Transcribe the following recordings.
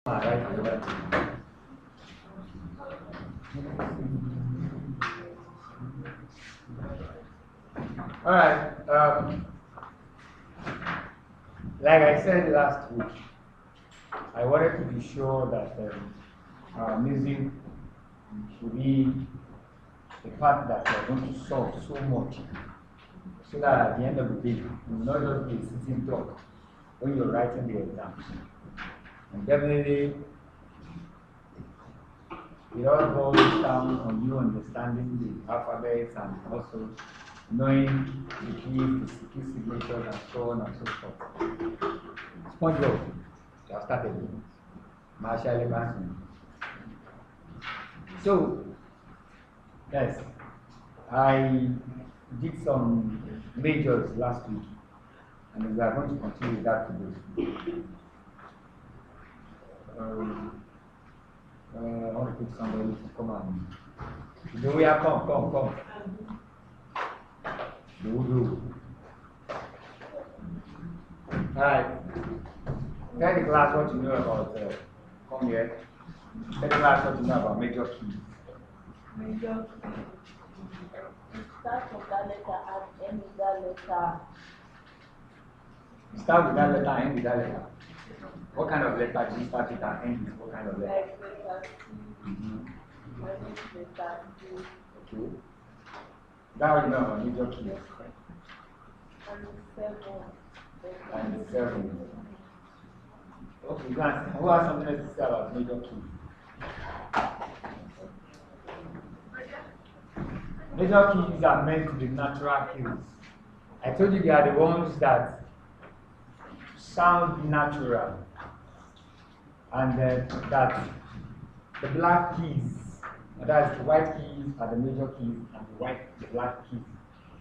All right. Like I said last week, I wanted to be sure that music will be the part that we are going to solve so much, so that at the end of the day, you will not just be a sitting duck when you're writing the exam. And definitely, it all boils down on you understanding the alphabets and also knowing the keys, the key signatures, and so on and so forth. SpongeBob, you have started. Marshall Evans. So, yes, I did some majors last week, and we are going to continue with that today. I want to pick somebody to come and do we have come. Do. Alright. Tell the class what you know about come here. Tell the class what you know about major keys. Major key. You start from that letter and end with that letter. You start with that letter and end with that letter. What kind of letter do you start with and end with? What kind of letter? Like letter C. Letter D. Okay. That what you know about major keys. And 7. And 7. Okay, guys, who has something else to say about major keys? Major keys are meant to be natural keys. I told you they are the ones that sound natural, and that the black keys, that is the white keys are the major keys, and the black keys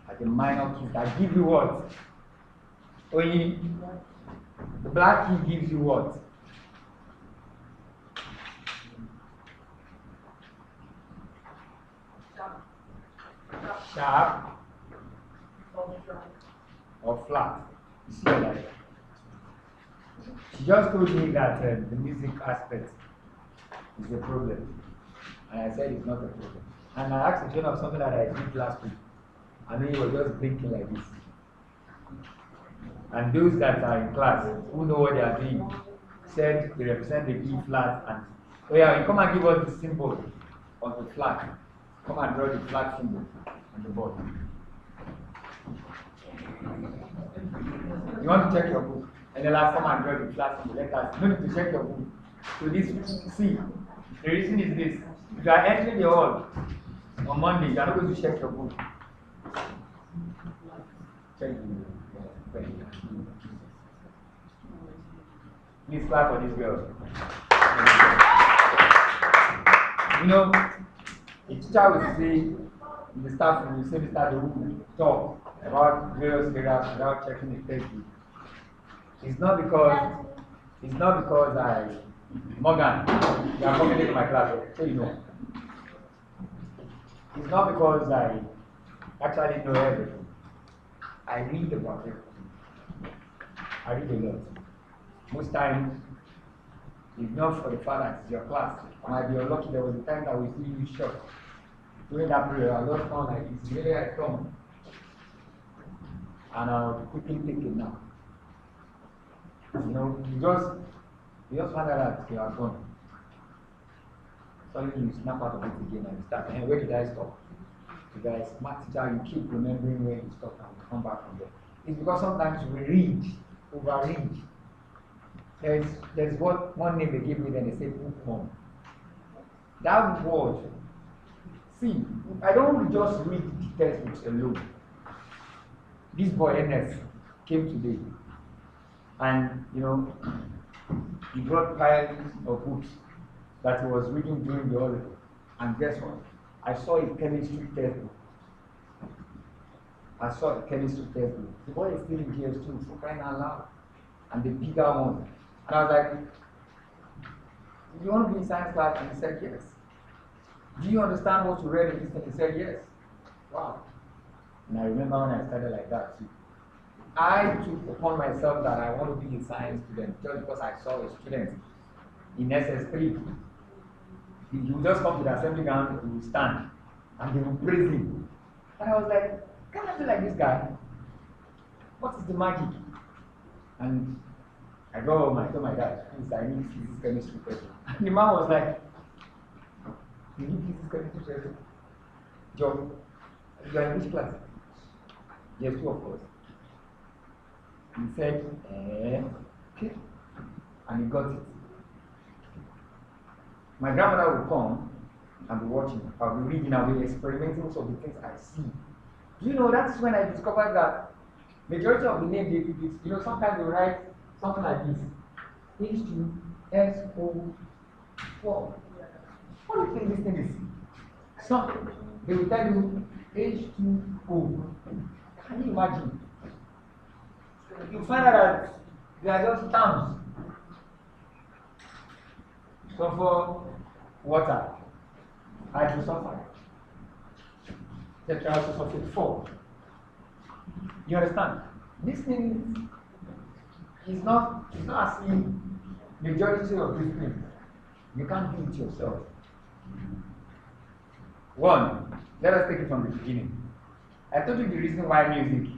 are the minor keys that give you what? Only the black key gives you what? Sharp or flat. You see that? She just told me that the music aspect is a problem, and I said it's not a problem. And I asked John of something that I did last week, and then he was just blinking like this. And those that are in class who know what they are doing said they represent the B flat, and oh yeah, you come and give us the symbol of the flat. Come and draw the flat symbol on the board. You want to check your book, and then last come and draw the flat symbol. Let us you need to check your book. So this, see, the reason is this: if you are entering the hall on Monday, you are not going to check your book. Check the book. Please clap for this girl. You know, a teacher will say in the staff room, you say the staff will talk about various areas without checking the textbook. It's not because Morgan, you are coming into my class, so you know. It's not because I actually know everything. I read about everything. I read a lot. Most times, if not for the fact that it's your class, I might be unlucky. There was a time that we see you short. During that period, I just found like it's really I come. And I'll quickly take it now. You know, you just find out that you are gone. Suddenly you snap out of it again and start. And where did I stop? You guys, smart teacher, you keep remembering where you stopped and come back from there. It's because sometimes we read, overread. There's what one name they give me, then they say bookworm. That word, see, I don't just read the textbooks alone. This boy Ernest came today, and you know, he brought piles of books that he was reading during the holiday. And guess what? I saw a chemistry textbook. The boy is still in GS2 for crying out loud. And the bigger one. And I was like, do you want to be in science class? And he said yes. Do you understand what you read in this thing? He said yes. Wow. And I remember when I started like that too. I took upon myself that I want to be a science student just because I saw a student in SS3. He would just come to the assembly ground, he would stand, and they would praise him. And I was like, can I be like this guy? What is the magic? And I go home, I told my dad, please, I need physics, chemistry person. And the man was like, you need physics, chemistry person? Joe, you are in which class? Yes, 2 of us. He said, okay. And he got it. My grandmother would come and be watching. I'll be reading, I'll be experimenting with some of the things I see. Do you know, that's when I discovered that majority of the name they do, you know, sometimes they write something like this. H2SO4. What do you think this thing is? Some, they will tell you H2O. Can you imagine? You find out that they are just terms. So for water, hydrosulfide, tetrasulfate 4. You understand? This thing is not as if majority of these things. You can't do it yourself. One, let us take it from the beginning. I told you the reason why music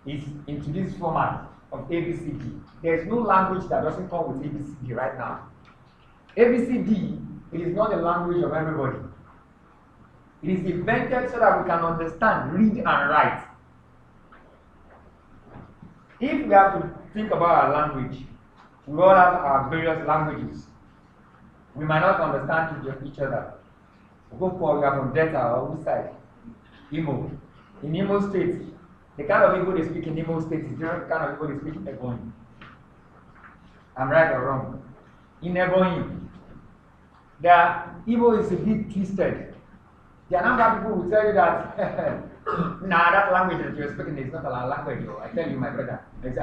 is into this format of ABCD. There is no language that doesn't come with ABCD right now. ABCD is not the language of everybody. It is invented so that we can understand, read, and write. If we have to think about our language, we all have our various languages. We might not understand each other. We are from Delta or which side? Imo. In Imo State, the kind of Igbo they speak in Imo State is different kind of Igbo they speak in Ebonyi. I'm right or wrong? In Ebonyi, the Igbo is a bit twisted. The Anambra people will tell you that, nah, that language that you're speaking is not a language. I tell you, my brother. I say,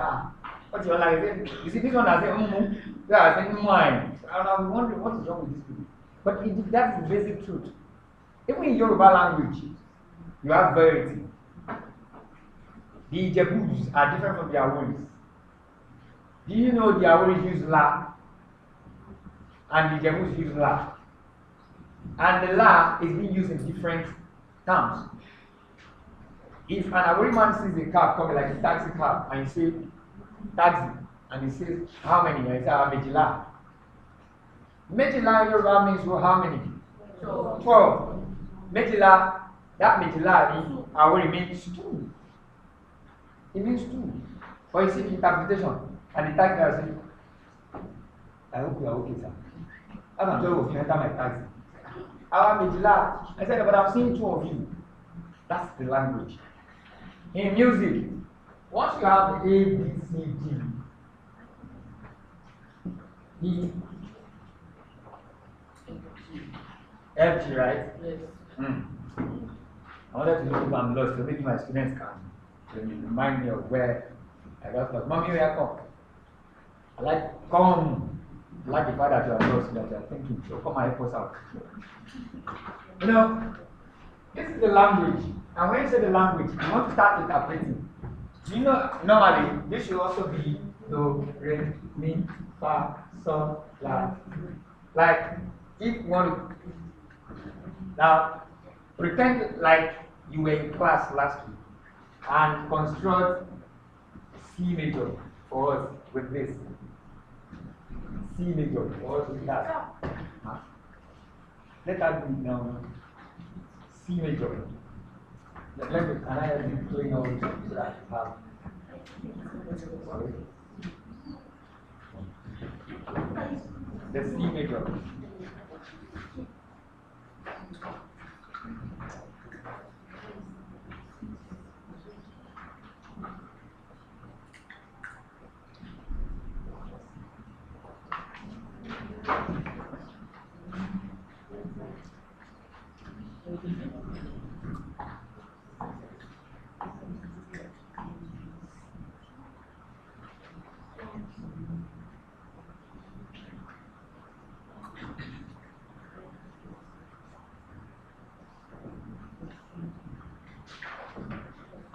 what's your language? You see, this one I say, yeah, I say, mine. And I'm wondering what is wrong with these people. But that's the basic truth. Even in Yoruba language, you have variety. The Ijebus are different from the Aworis. Do you know the Aworis use la? And the Ijebus use la. And the la is being used in different terms. If an Awori man sees a cab coming like a taxi cab, and you say taxi, and he says how many? And you say Mejila. Mejila in Yoruba means how many? 12. Mejila, that Mejila in Awori means 2. It means 2. But you see the interpretation, and the taxi guy says, I hope you are okay, sir. I'm not sure if you enter my taxi. Our Mejila, I said, but I'm seeing 2 of you. That's the language. In music, once you have A, B, C, D, E, F, G, right? Yes. I wanted to know if I'm lost, so maybe my students can remind me of where I got lost. Mommy, where I come? I like, come. I like the fact that you are lost, that you are thinking, so come and help us out. You know, this is the language. And when you say the language, you want to start interpreting. Do you know, normally, this should also be do, re, mi, fa, sol, la. Like, if you want to, now, pretend like you were in class last week and construct C major for us with this. C major for us with that. Let that be now. C major. Let me, can I have you playing all so that you have? Sorry. The C major.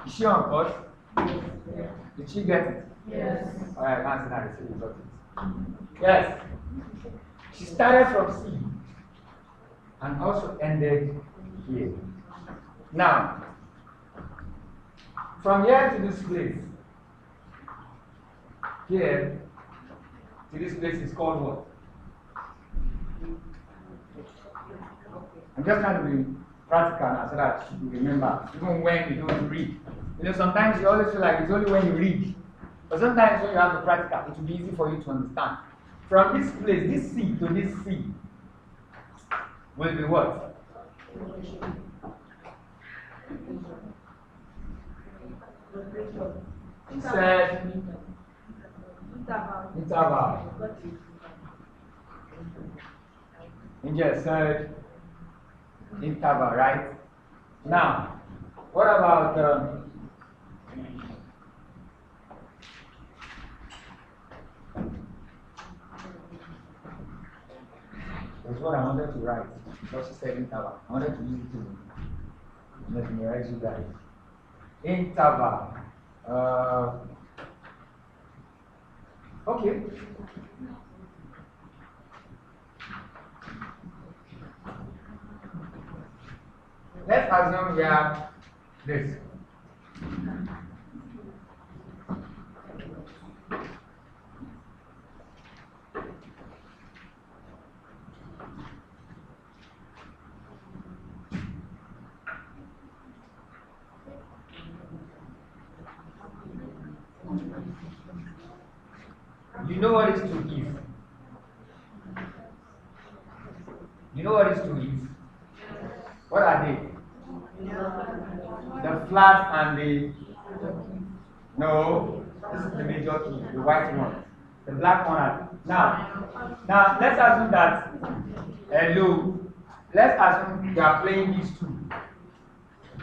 Is she on course? Did she get it? Yes. Alright, answer that. She got it. Yes. She started from C and also ended here. Now, from here to this place, here to this place is called what? I'm just trying to be practical now so that you remember, even when you don't read. You know, sometimes you always feel like it's only when you read. But sometimes when you have the practical, it will be easy for you to understand. From this place, this C to this C will be what? She said interval. Angel said interval, right? Now, what about that's what I wanted to write. Because she said interval. I wanted to use it to memorize you guys. Interval. Okay. Let's assume we have this. You know what is 2 is? You know what is 2 is? What are they? The flat and the... No, this is the major key, the white one. The black one. Now let's assume that, hello, let's assume you are playing these two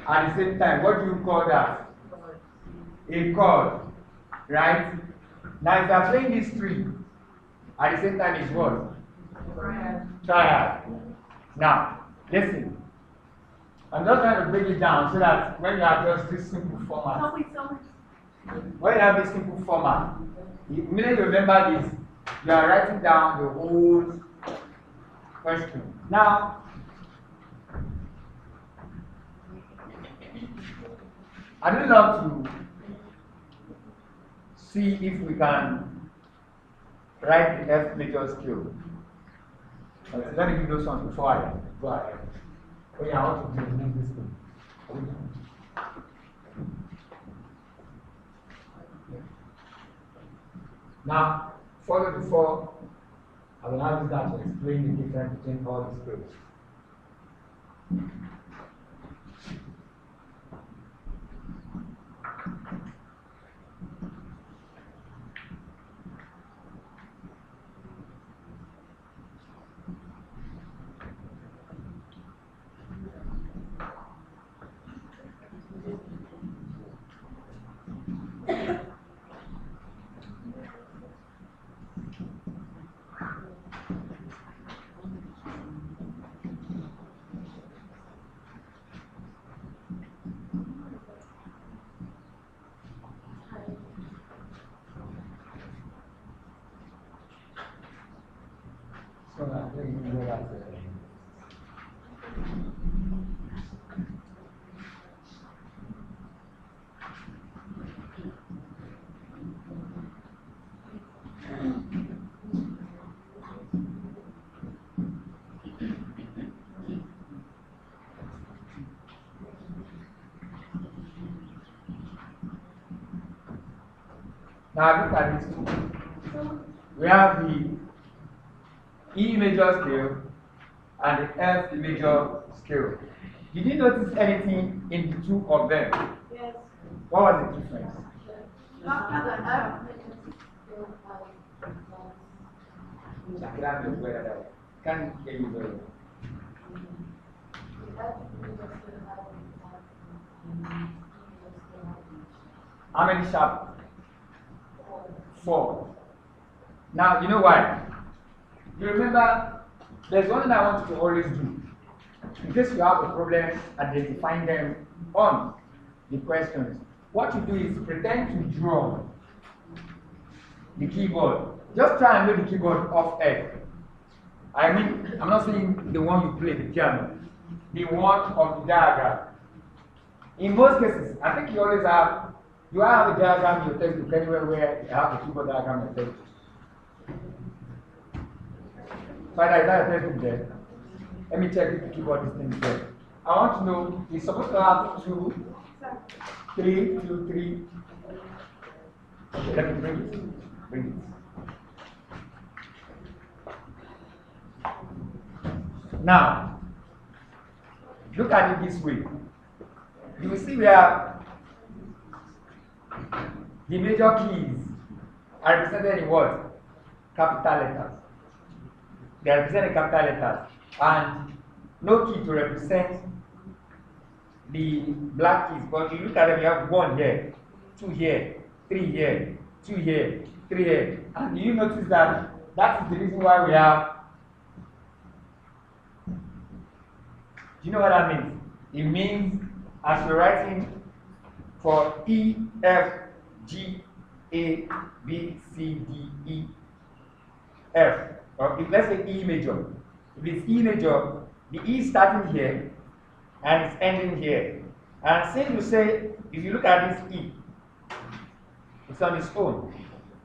at the same time. What do you call that? A chord, right? Now if you are playing these 3 at the same time, is what? Triad. Now, listen. I'm just trying to break it down so that when you have just this simple format, when you have this simple format, immediately you remember this, you are writing down the whole question. Now, I'd love to see if we can write the F major scale. Let me give those ones before I go ahead. Oh yeah, I want to do this thing. Now, follow the 4. I will now use that to explain the difference between all the scales. Now look at this two. We have the E major scale and the F major scale. Did you notice anything in the 2 of them? Yes. What was the difference? Can't hear you very well. How many sharp? 4. Now, you know why? You remember, there's one thing I want you to always do. In case you have a problem identifying them on the questions, what you do is pretend to draw the keyboard. Just try and know the keyboard off F. I mean, I'm not saying the one you play the piano, the one of the diagram. In most cases, I think you always have, you have a diagram in your textbook anywhere where you have a keyboard diagram in your textbook. Find out, is that a textbook there? Let me check if the keyboard is in there. I want to know, it's supposed to have 2, 3, 2, 3. Okay, let me bring it. Bring it. Now, look at it this way. You will see where the major keys are represented in what? Capital letters. They are represented in capital letters. And no key to represent the black keys. But you look at them, you have 1 here, 2 here, 3 here, 2 here, 3 here. And you notice that that is the reason why we have. Do you know what that means? It means as you're writing for E, F, G, A, B, C, D, E, F. Or if let's say E major. If it's E major, the E is starting here and it's ending here. And since you say, if you look at this E, it's on its own.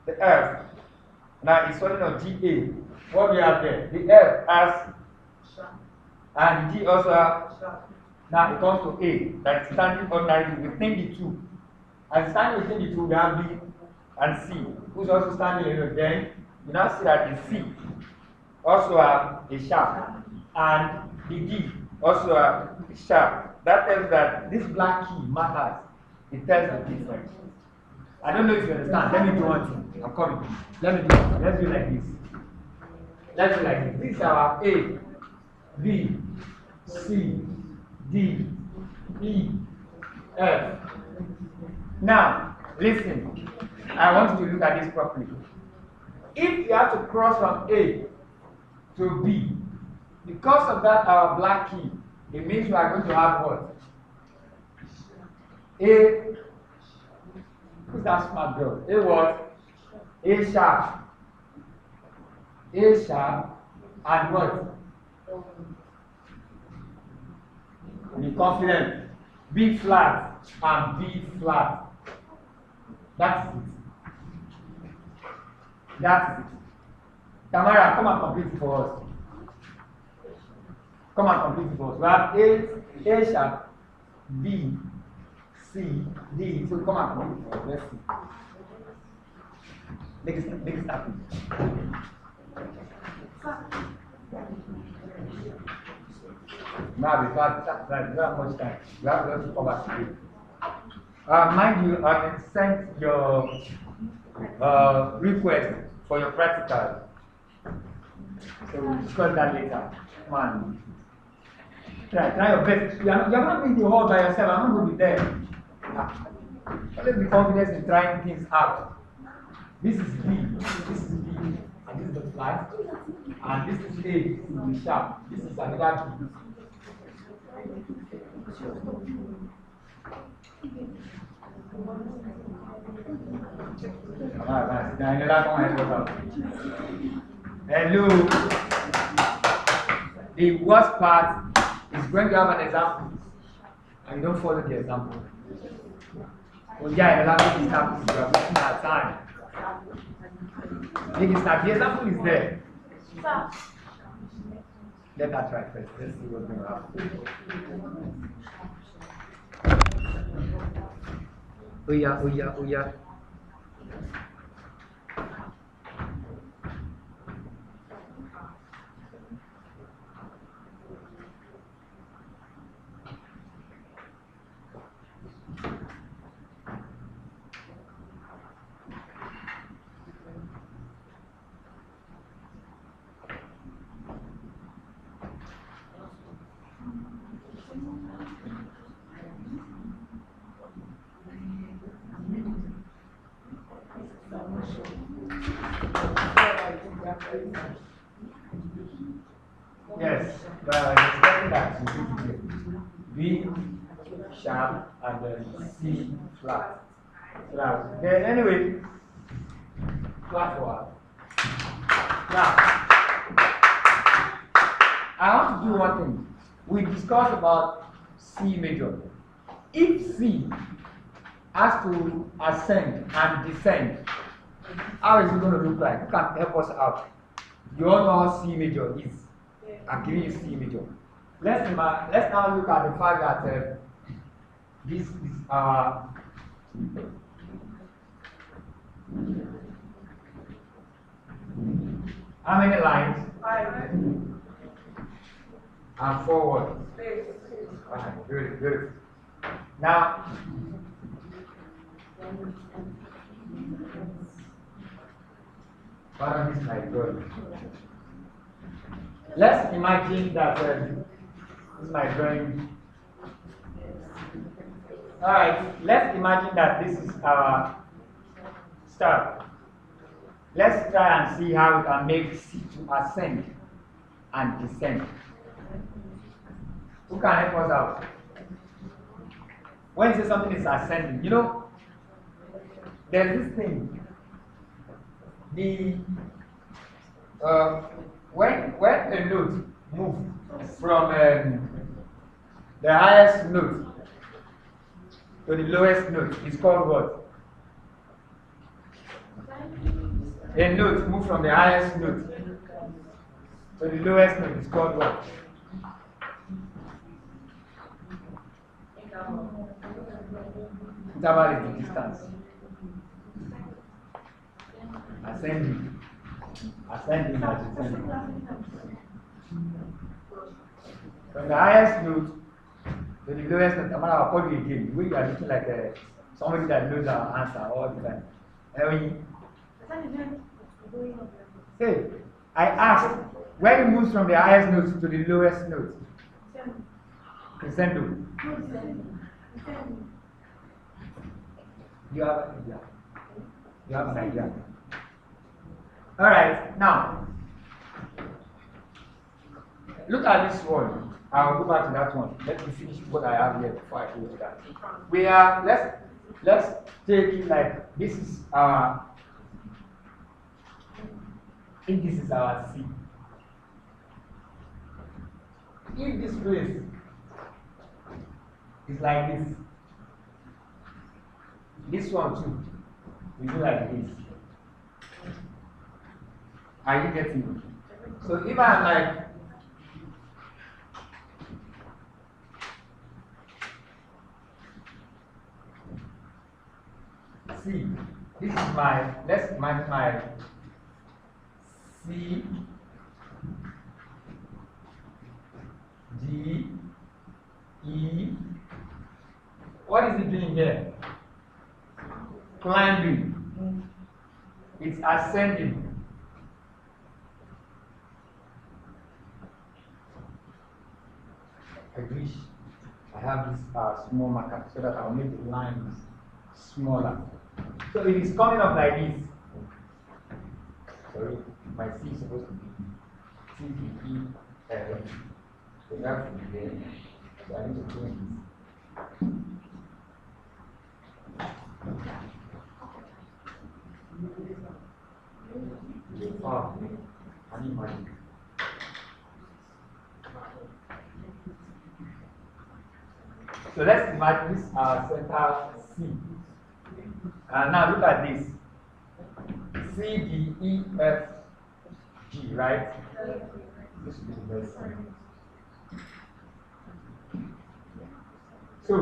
The F. Now it's running on GA. What do you have there? The F has and G also have. Now it comes to A, that is standing ordinarily within the 2. And standing within the 2, we have B and C, who's also standing here. Then you now see that the C also have a sharp, and the D also have a sharp. That tells that this black key matters. It tells the difference. I don't know if you understand. Let me do one thing. I'm coming. Let me do one thing. Let's do like this. Let's do like this. This is our A, B, C, D, E, F. Now, listen. I want you to look at this properly. If you have to cross from A to B, because of that our black key, it means we are going to have what? A, who's that smart girl? A what? A sharp. A sharp and what? Be confident. B flat and B flat. That's it. That's it. Tamara, come and complete it for us. Come and complete it for us. We have A sharp, B, C, D. So come and complete it for us. Let's see. Make it happen. Now, because we don't have much time, we have to cover today. Mind you, I can send your request for your practical. So we'll discuss that later. Come on. Try your best. You're not going to hold by yourself. I'm not going to be there. Always be confident in trying things out. This is B. This is B. And this is the flat. And this is A. This is the sharp. This is another B. Hello. The worst part is when you have an example and you don't follow the example. Well, yeah, the example is happening. You are wasting our time. The example is there. Let that try first. Let's see what's going to happen. Oh yeah, oh yeah, oh yeah. Yes, but I'm expecting that to be B sharp and then C flat. Then anyway, flat for us. Now, I want to do one thing. We discussed about C major. If C has to ascend and descend, how is it going to look like? You can help us out. You all know how C major is. I'm giving you C major. Let's now look at the fact that this is our how many lines? 5. And forward. Right, good, good. Now, pardon this, my God. Let's imagine that this is my drawing. All right, let's imagine that this is our star. Let's try and see how we can make C to ascend and descend. Who can help us out? When you say something is ascending, you know, there's this thing. When a note moves from the highest note to the lowest note, it's called what? A note moves from the highest note to the lowest note is called what? Interval is the distance. Ascending and descending. From the highest note to the lowest note, I'll call you again. We are looking like somebody that knows our answer all the time. Hey, I asked, when it moves from the highest note to the lowest note? Crescendo. You have an idea. You have an idea. All right, now look at this one. I'll go back to that one. Let me finish what I have here before I go to that. We are let's take it like this is our. If this is our C. If this place is like this one too will be like this. Are you getting it? So if I'm like C, this is my, let's imagine my C, D, E. What is it doing here? Climbing. It's ascending. I wish I have this small marker so that I'll make the lines smaller. So it is coming up like this. Sorry, my C is supposed to be C, D, E, L. So that should be there. So I need to change this. Oh, I need magic. So let's imagine this center C. And now look at this. C, D, E, F, G, right? This should be the best sign. So,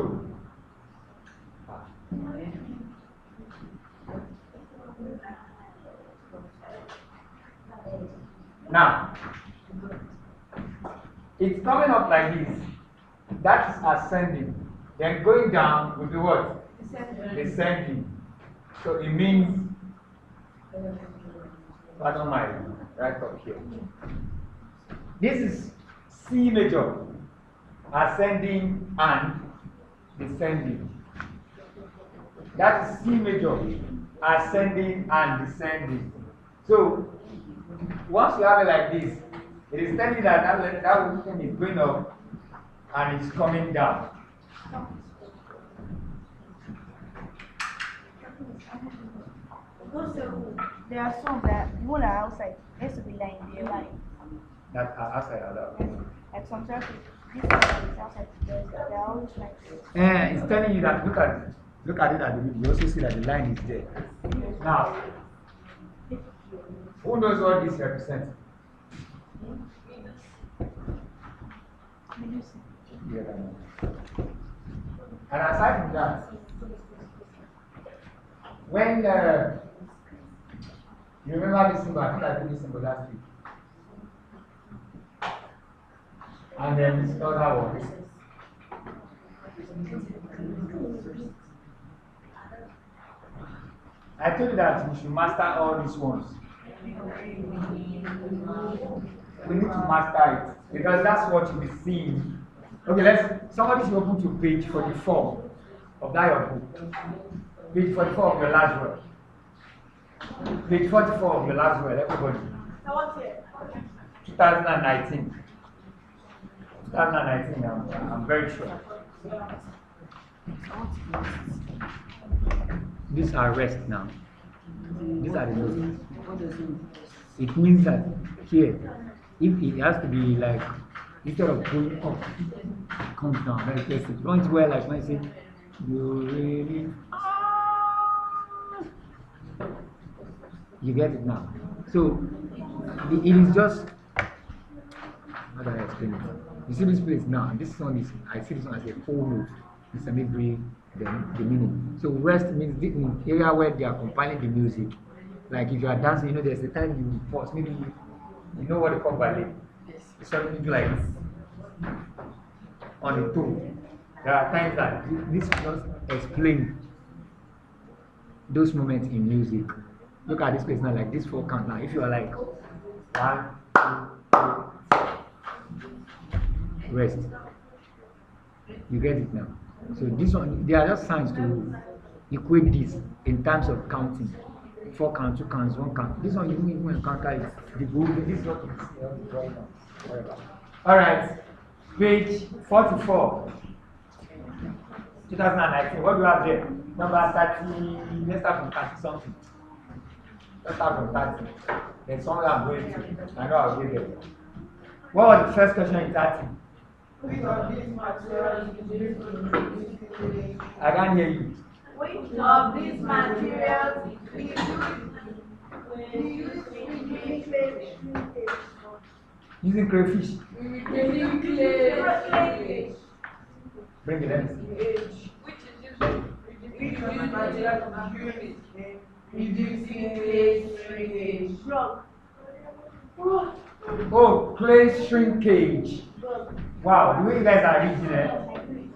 now, it's coming up like this. That is ascending. Then going down will be what? Descending. So it means, pardon my right up here. This is C major, ascending and descending. That is C major, ascending and descending. So once you have it like this, it is telling you that that thing is going up and it's coming down. There are some that when are outside, there should be like there, like that are outside of that. Like some churches, this one is outside, they're always like this. It's telling you that look at it at the video. You also see that the line is there. Now, who knows what this represents? Yeah, I know. And aside from that, when you remember this symbol, I think I did this symbol last week. And then this other one. I told you that we should master all these ones. We need to master it because that's what you'll be seeing. Okay, somebody should open to page 44 of that your book. Page 44 of your last word. Page 44 of your last word, everybody. 2019. 2019, I'm very sure. These are rest now. These are the notes. It means that here, if it has to be like, instead of going up, it comes down very carefully. Don't where like when I say, you really, you get it now. So, it is just, how do I explain it? You see this place now, and this song is, I see this one as a whole note. It's a midway, the meaning. So rest means the area where they are compiling the music. Like if you are dancing, there's a time you pause. Maybe you know what they call ballet. It's something you do like this on the toe. There are times that this just explain those moments in music. Look at this place now, like this 4 count now. If you are like 1, 2, 3, rest. You get it now. So this one, they are just signs to equate this in terms of counting. 4 counts, 2 counts, 1 count. This one you don't even encounter it. The book, this is what you see on the drawing now. Alright, page 44. 2019. What do you have there? Number 30. Let's start from 30 something. Let's start from 30. There's somewhere I'm going to. I know I'll get there. What was the first question in 30? I can't hear you. Which of these materials is using crayfish? Bring it in. Which is used Oh, clay shrinkage. Wow, the way you guys are reading it.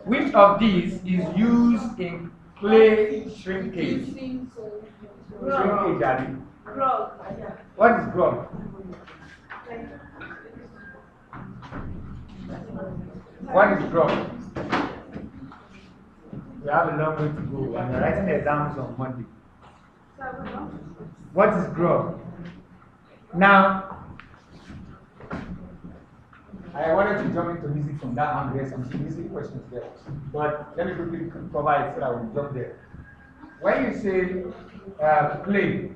Which of these is used in clay shrinkage? Shrinkage, Daddy. What is grog? What is grog? We have a long way to go, and we're writing the exams on Monday. What is grog? Now, I wanted to jump into music from that angle. There's some music questions there. But let me quickly cover it so that we'll jump there. When you say clay,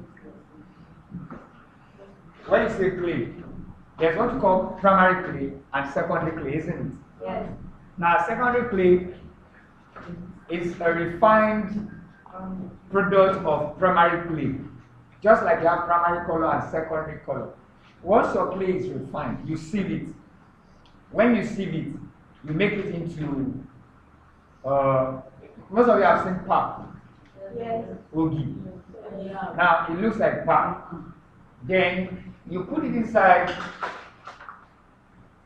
there's what you call primary clay and secondary clay, isn't it? Yes. Now, secondary clay is a refined product of primary clay. Just like you have primary color and secondary color. Once your clay is refined, you sieve it. When you sieve it, you make it into, most of you have seen pap. Yes. Ogi. Now, it looks like pap. Then, you put it inside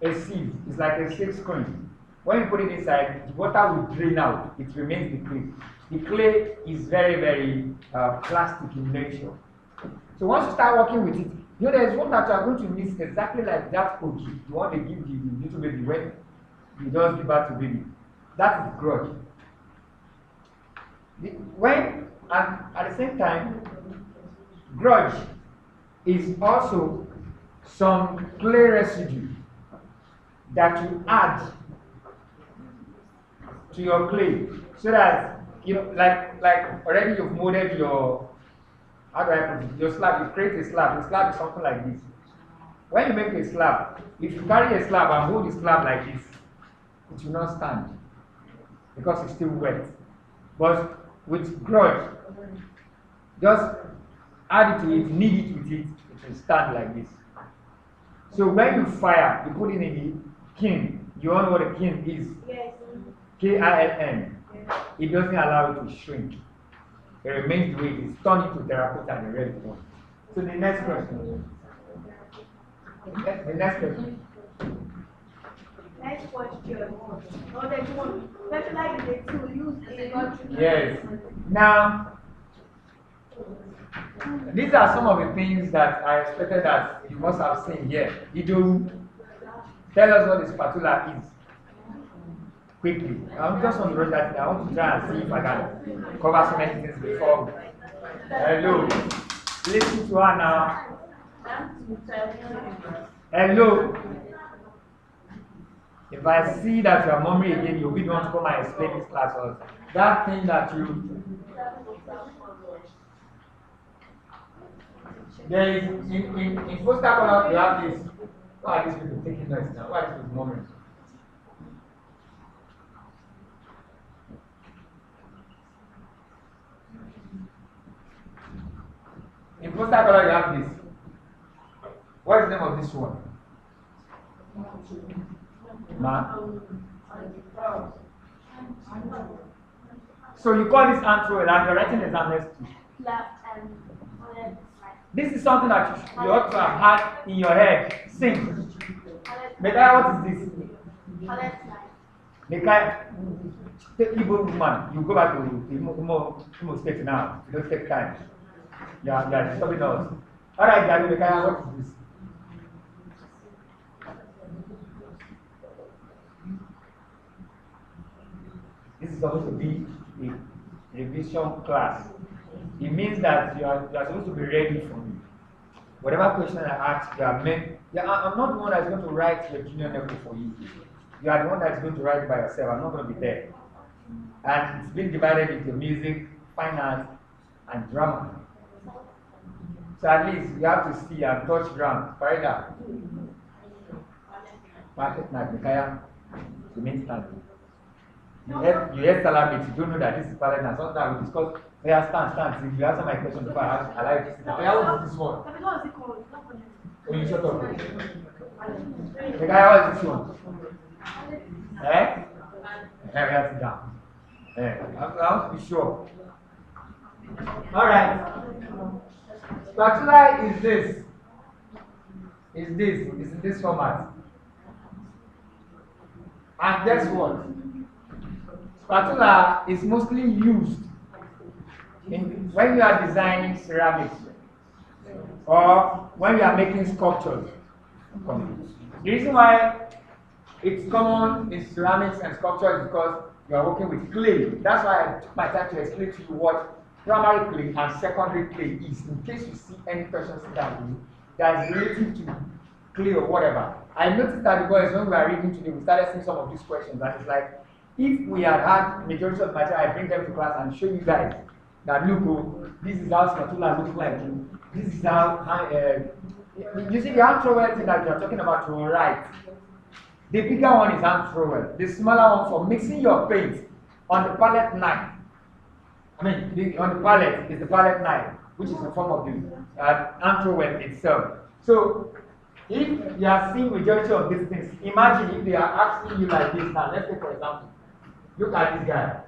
a sieve. It's like a silk screen. When you put it inside, the water will drain out. It remains the clay. The clay is very, very plastic in nature. So once you start working with it, there is one that you are going to miss exactly like that ogi, the one they give the little baby when you just give birth to baby. That is grudge. And at the same time, grudge is also some clay residue that you add to your clay, so that like already you've molded your, how do I put it, your slab. You create a slab. The slab is something like this. When you make a slab, If you carry a slab and hold the slab like this, it will not stand because it's still wet. But with grudge, just add it to it, knead it with it, it will stand like this. So when you fire, you put it in the kiln. You all know what a kiln is? Yes. KILN. It doesn't allow it to shrink. It remains the way it is. Turn it to terracotta and the red one. So the next question. The next question. Next question. Oh, there's one. Specialize in the tool used in country. Yes. Now, these are some of the things that I expected that you must have seen here. Ido, tell us what the spatula is. Quickly. I'm just on the road that I want to try and see if I can cover so many things before. Hello. Listen to her now. Hello. If I see that you are murmuring again, you'll be the one to come and explain this class also. That thing that you. There is in poster color you have this. Why are these people taking noise now? Why are these people murmuring? In poster color you have this. What is the name of this one? Ma. So you call this antro and you're writing exam next to. This is something that you ought to have had in your head. Sing. Mekaya, what is this? Mekaya, the Igbo woman, you go back to Imo State now. You don't take time. Yeah, disturbing us. Alright, Gary, Mekaya, what is this? This is supposed to be a revision class. It means that you are supposed to be ready for me. Whatever question I ask, you are meant. Yeah, I'm not the one that's going to write your junior level for you. You are the one that's going to write by yourself. I'm not going to be there. And it's been divided into music, fine arts, and drama. So at least you have to see and touch ground. Farida. Market night, Mikaya. The main stand. You hear salami, you don't know that this is parallel, and sometimes we discuss. Yeah, stand. If you answer my question before I like to sit down. Yeah, what is this one? What is it called? When you shut up. The guy, what is this one? Eh? Yeah, we have to sit down. I want to be sure. Alright. Spatula is this. Is in this format. And guess what? Spatula is mostly used when you are designing ceramics or when you are making sculptures. The reason why it's common in ceramics and sculpture is because you are working with clay. That's why I took my time to explain to you what primary clay and secondary clay is, in case you see any questions that is related to clay or whatever. I noticed that because when we are reading today, we started seeing some of these questions. That is like, if we had majority of the material, I bring them to class and show you guys that look, this is how spatula looks like. This is how you see the hand trowel thing that you are talking about to your right. The bigger one is hand trowel. The smaller one for mixing your paint on the palette knife. On the palette is the palette knife, which is a form of the hand trowel itself. So if you are seeing majority of these things, imagine if they are asking you like this now. Let's take for example. Look at this guy.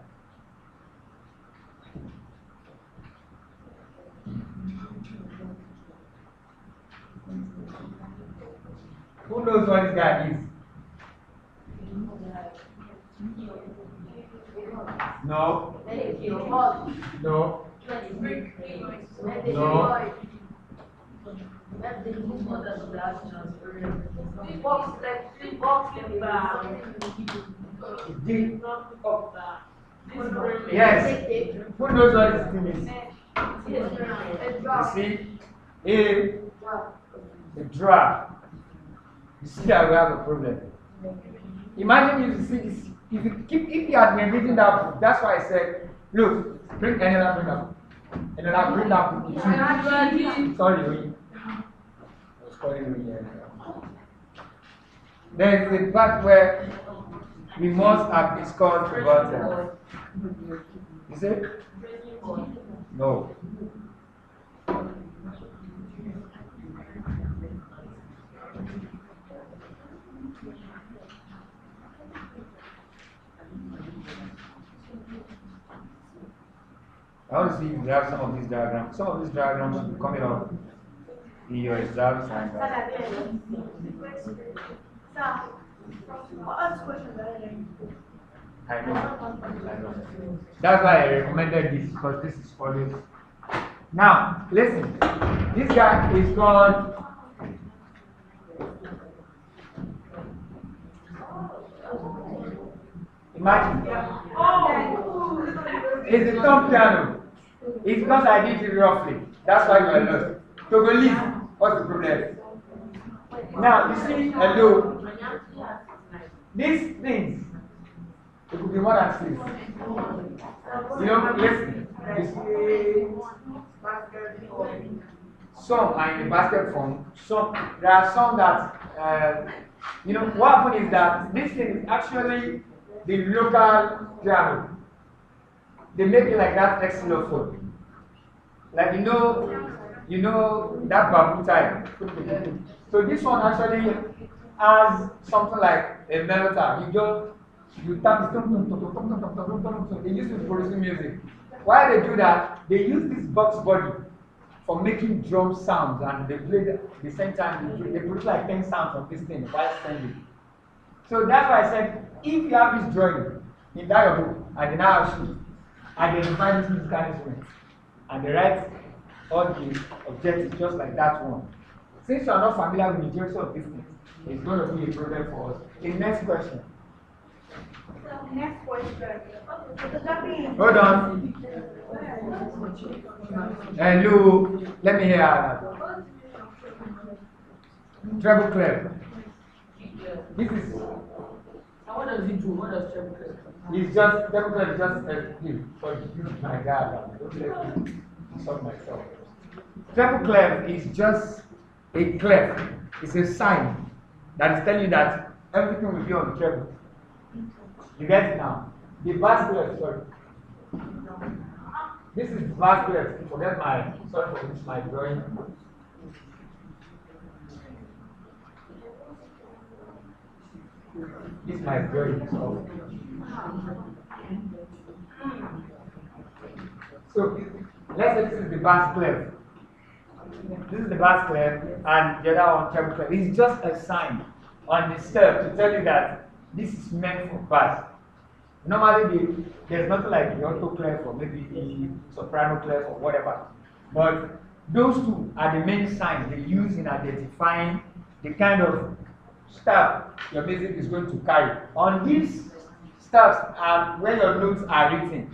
Who knows what this guy is? No. No. No. Yes. Who knows what this thing is? You see? A draft. You see that we have a problem. Imagine if you see this. If you had been reading that book, that's why I said, look, bring another, bring that book. Sorry, I was calling you. There is a part where we must have discussed about you say? No. I want to see if you have some of these diagrams. Some of these diagrams should be coming up in your exams. I know. That's why I recommended this because this is always. Now, listen. This guy is called. Imagine. It's a thumb piano. It's because I did it roughly. That's why you are lost. Togolese. What's the problem? Now, you see, hello. These things. It could be more than 6. You know, listen. Some are in the basket form. There are some that, you know, what happened is that this thing is actually the local piano. They make it like that xylophone. Like you know that bamboo type. So this one actually has something like a melter. You tap it, they use it to produce music. Why they do that? They use this box body for making drum sounds, and they play at the same time. They produce like 10 sounds from this thing while sending. So that's why I said, if you have this drawing in that book, and they now ask you, identify this musical instrument, and they write all the objectives just like that one. Since you are not familiar with the majority of these things, it's going to be a problem for us. The next question. Next question. Hold on. Hello. Let me hear that. Treble clef. This is. What does it do? What does treble clef do? It's just treble clef is just a thing for my God. Don't let me insult myself. Treble clef is just a clef. It's a sign that is telling you that everything will be on the treble. You get it now? The bass clef, sorry. This is the bass clef. Forget my, sorry for this, my drawing. This is my drawing. So, let's say this is the bass clef. This is the bass clef, and the other one treble clef. It's just a sign on the step to tell you that this is meant for bass. Normally, there's nothing like the alto clef or maybe the soprano clef or whatever. But those two are the main signs they use in identifying the kind of staff your music is going to carry. On these staffs are where your notes are written.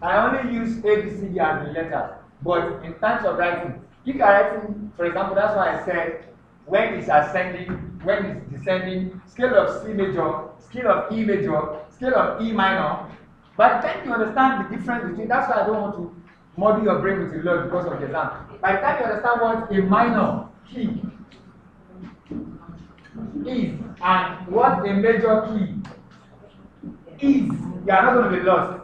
I only use A, B, C, D as the letters. But in terms of writing, if you are writing, for example, that's why I said when it's ascending, when it's descending, scale of C major, scale of E major, scale of E minor. By the time you understand the difference between, that's why I don't want to muddy your brain with a lot because of the exam. By the time you understand what a minor key is and what a major key is, you are not going to be lost.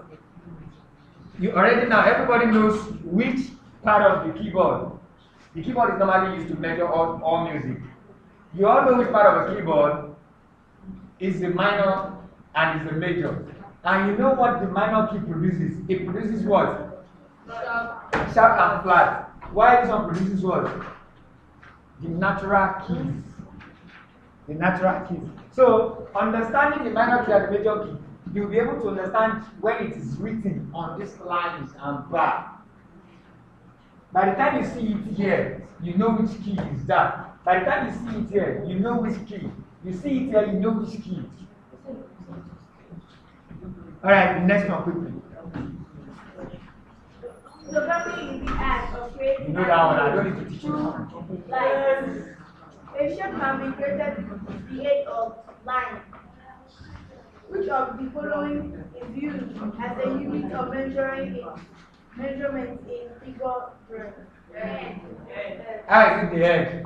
You already now, everybody knows which part of the keyboard. The keyboard is normally used to measure all music. You all know which part of a keyboard is the minor and is the major. And you know what the minor key produces? It produces what? Sharp and flat. Why this one produces what? The natural keys. The natural keys. So, understanding the minor key and the major key, you'll be able to understand when it is written on these lines and bar. By the time you see it here, you know which key is that. By the time you see it here, you know which key. You see it here, you know which key. Alright, the next one quickly. So probably in the act of creating. You know that one, I don't need to teach you that one. Like, a shape can be created with the aid of line. Which of the following is used as a unit of measurement in figure drawing? Ah, is it the head?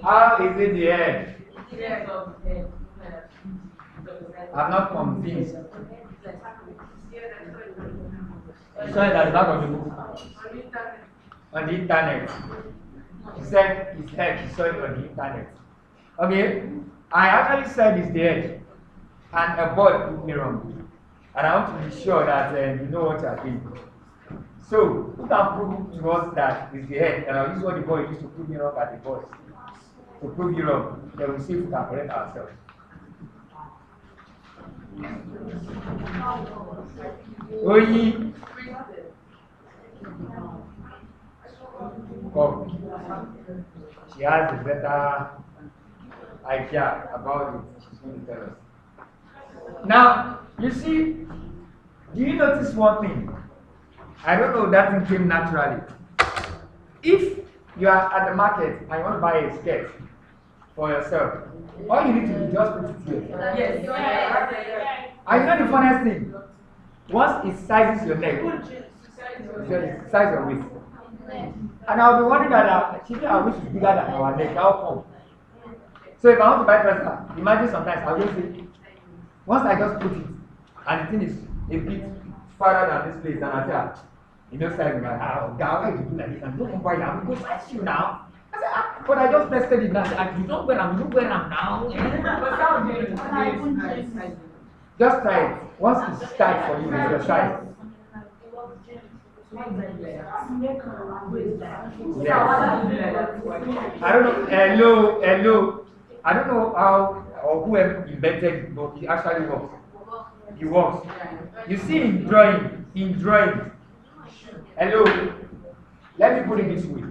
How is it the head? I'm not convinced. You saw it at the back of the book. On the internet. He said his head, he saw it on the internet. Okay? I actually said it's the head. And a boy put me wrong. And I want to be sure that you know what you are doing. So, who can prove to us that it's the head? And I'll use what the boy used to prove me wrong at the boys. To prove you wrong, then we'll see if we can correct ourselves. Oyi. Come. She has a better idea about it. She's going to tell us. Now, you see, do you notice one thing? I don't know, that thing came naturally. If you are at the market and you want to buy a skirt for yourself, all you need to do is just put it here. Yes. And you know the funniest thing? Once it sizes your neck, it sizes your waist. And I'll be wondering that our waist is bigger than our neck. How come? So if I want to buy personal, imagine sometimes I'll just say, once I just put it, and the thing is a bit farther than this place, and I say, you know, size my house, why you do like this? And don't buy now, because I see you now. I said, but I just tested it now. And you don't wear them, now. But how do you Just try it. Once it's tight for you, it's your size. I don't know. Hello. I don't know how or who invented it, but it actually works. It works. You see in drawing. Hello. Let me put it this way.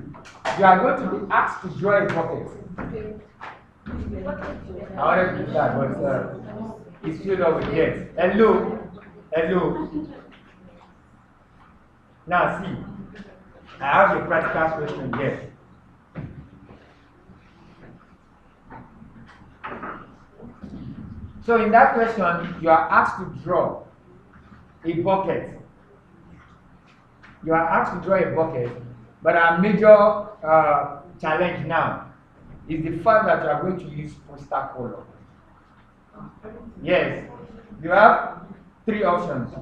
You are going to be asked to draw a bucket. I wanted to do that, but it's filled up with yes. Hello. Now see, I have a practical question here. So in that question, you are asked to draw a bucket. You are asked to draw a bucket, but our major challenge now is the fact that you are going to use poster color. Yes, you have three options.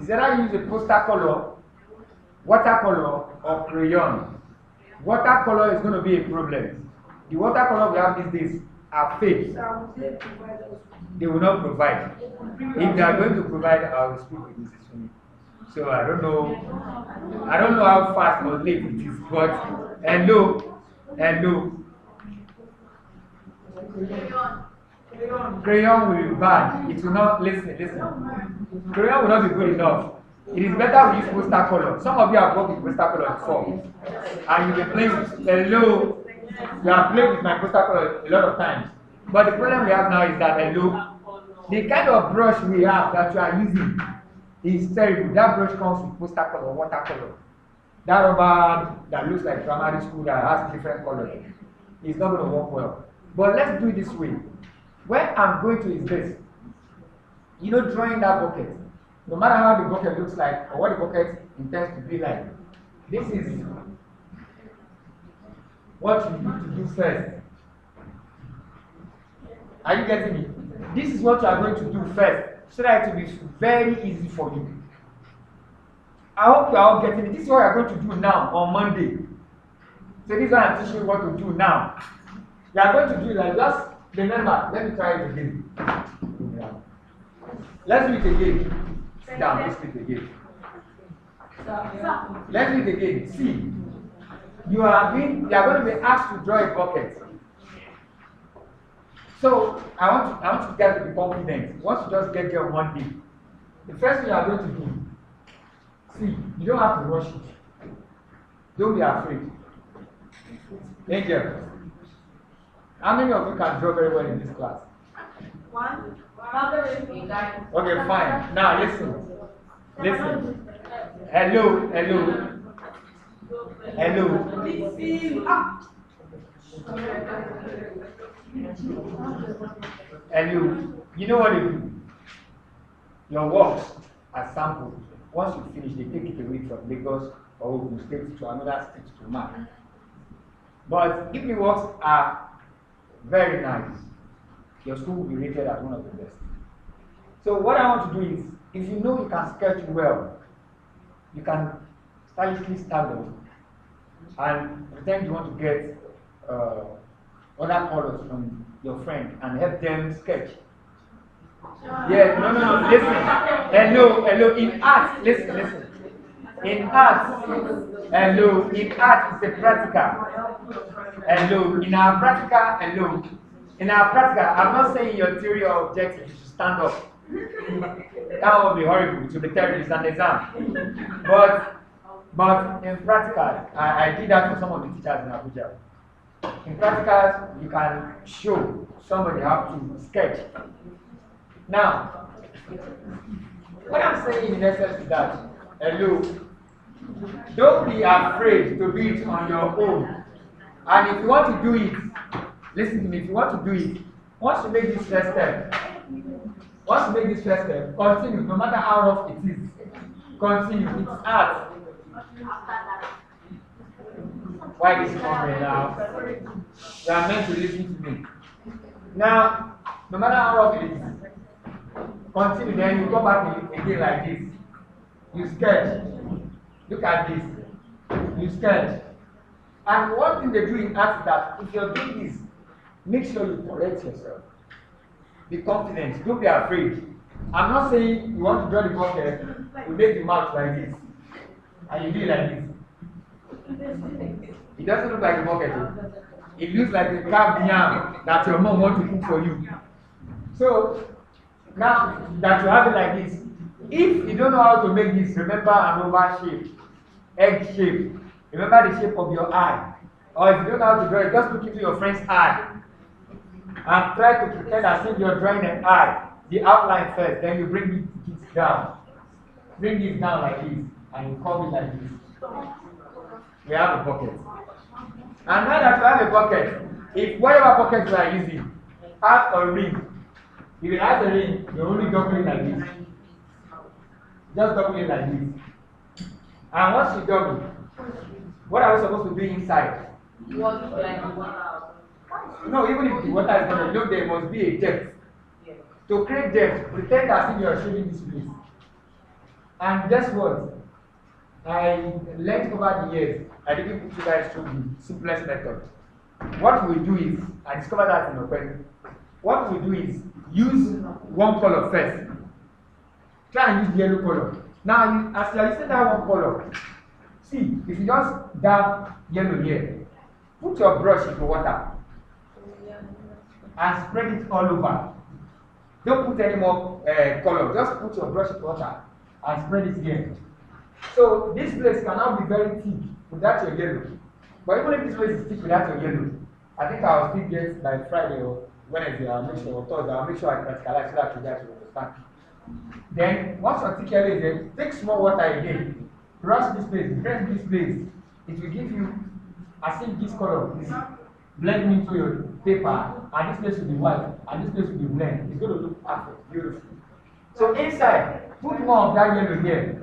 Is either use a poster color, watercolor, or crayon. Watercolor is going to be a problem. The watercolor we have these days are fake. They will not provide. If they are going to provide, I will speak with Mrs. Suni. So I don't know how fast or late it is, but hello. Crayon will be bad. It will not listen. Crayon will not be good enough. It is better we use poster color. Some of you have worked with poster color before, and you've been playing with hello. You have played with my poster color a lot of times. But the problem we have now is that the kind of brush we have that you are using is terrible. That brush comes with poster color, watercolor. That rubber that looks like primary school that has different colors is not going to work well. But let's do it this way. Where I'm going to is this. You know, drawing that bucket. No matter how the bucket looks like or what the bucket intends to be like, this is what you need to do first. Are you getting me? This is what you are going to do first, so that it will be very easy for you. I hope you are all getting it. This is what you are going to do now on Monday. So this is what I'm teaching you what to do now. You are going to do it like just remember. Let me try it again. Yeah. Let's do it again. Sit down. Let's do it again. Let's do it again. See, you are going to be asked to draw a bucket. So I want you guys to be confident. Once you just get there on Monday, the first thing you are going to do, see, you don't have to rush it. Don't be afraid. Angel, how many of you can draw very well in this class? One. Okay, fine. Now listen. Hello. And you know what you do? Your works are sampled. Once you finish, they take it away from Lagos or Ogun State to another state to mark. But if the works are very nice, your school will be rated as one of the best. So what I want to do is, if you know you can sketch well, you can stylishly stand up and pretend you want to get other colors from your friend and help them sketch. Yeah, no, listen. Hello, in art, listen. In art, hello, in art is a practical. Hello, in our practical, I'm not saying your theory or objective, you should stand up. That would be horrible to be terrible, it's an exam. But in practical, I did that for some of the teachers in Abuja. In practicals, you can show somebody how to sketch. Now, what I'm saying in essence is that, hello, don't be afraid to do it on your own. And if you want to do it, listen to me, if you want to do it, once you make this first step, continue, no matter how rough it is. Continue, it's art. Why this moment now? You are meant to listen to me. Now, no matter how rough it is, continue, then you go back again like this. You sketch. Look at this. You sketch. And one thing they do in art is that if you're doing this, make sure you correct yourself. Be confident. Don't be afraid. I'm not saying you want to draw the bucket, you make the mouth like this, and you do it like this. It doesn't look like a bucket. It looks like a carved yam that your mom wants to cook for you. So, now that you have it like this, if you don't know how to make this, remember an oval shape, egg shape. Remember the shape of your eye. Or if you don't know how to draw it, just look into your friend's eye. And try to pretend as if you're drawing an eye. The outline first, then you bring it down. Bring it down like this, and you curve it like this. We have a bucket. And now that you have a bucket, if whatever bucket you are using has a ring, if it has a ring, you only double it like this. Just double it like this. And once you double, what are we supposed to do inside? No, even if the water is going to look, there must be a depth. To create depth, pretend as if you are shading this place. And guess what? I learned over the years, I didn't put you guys through the simplest method. What we do is, I discovered that in Open. What we do is, use one color first. Try and use the yellow color. Now, as you are using that one color, see, if you just dab yellow here, put your brush into water and spread it all over. Don't put any more color, just put your brush into water and spread it here. So this place can now be very thick without your yellow. But even if this place is thick without your yellow, I think I'll still get by Friday or Wednesday, I'll make sure, or Thursday, I'll make sure I practicalize so that you guys will understand. Then, once your thick yellow is there, take small water again, brush this place, blend this place. It will give you, as if this color is blending into your paper, and this place will be white, and this place will be blend. It's going to look perfect, beautiful. So inside, put more of that yellow here.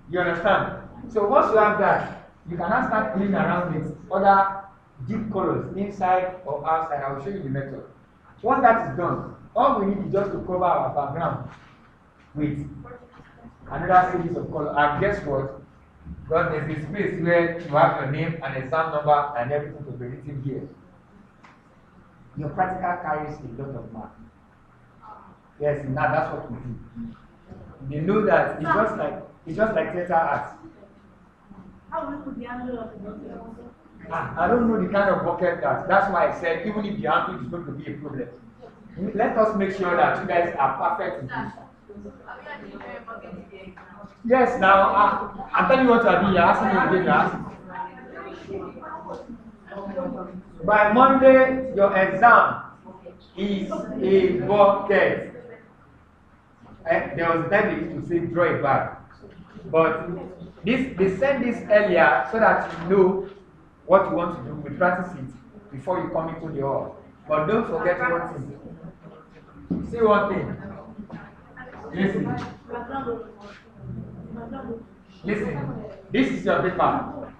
You understand? So once you have that, you can now start playing around with other deep colors inside or outside. I will show you the method. Once that is done, all we need is just to cover our background with another series of colors. And guess what? Because there's a space where you have your name and exam number and everything to be written here. Your practical carries a lot of mark. Yes, now that's what we do. They know that it's just like theater arts. How will you put the angle of the bucket? I don't know the kind of bucket that's why I said even if the angle is going to be a problem. Let us make sure that you guys are perfect in this. Yes, now I'm telling you what to do. You're asking me again, by Monday, your exam is a bucket. There was a time they used to say draw a bag. But they send this earlier so that you know what you want to do. We practice it before you come into the hall. But don't forget one thing. See one thing. Listen. Listen. This is your paper.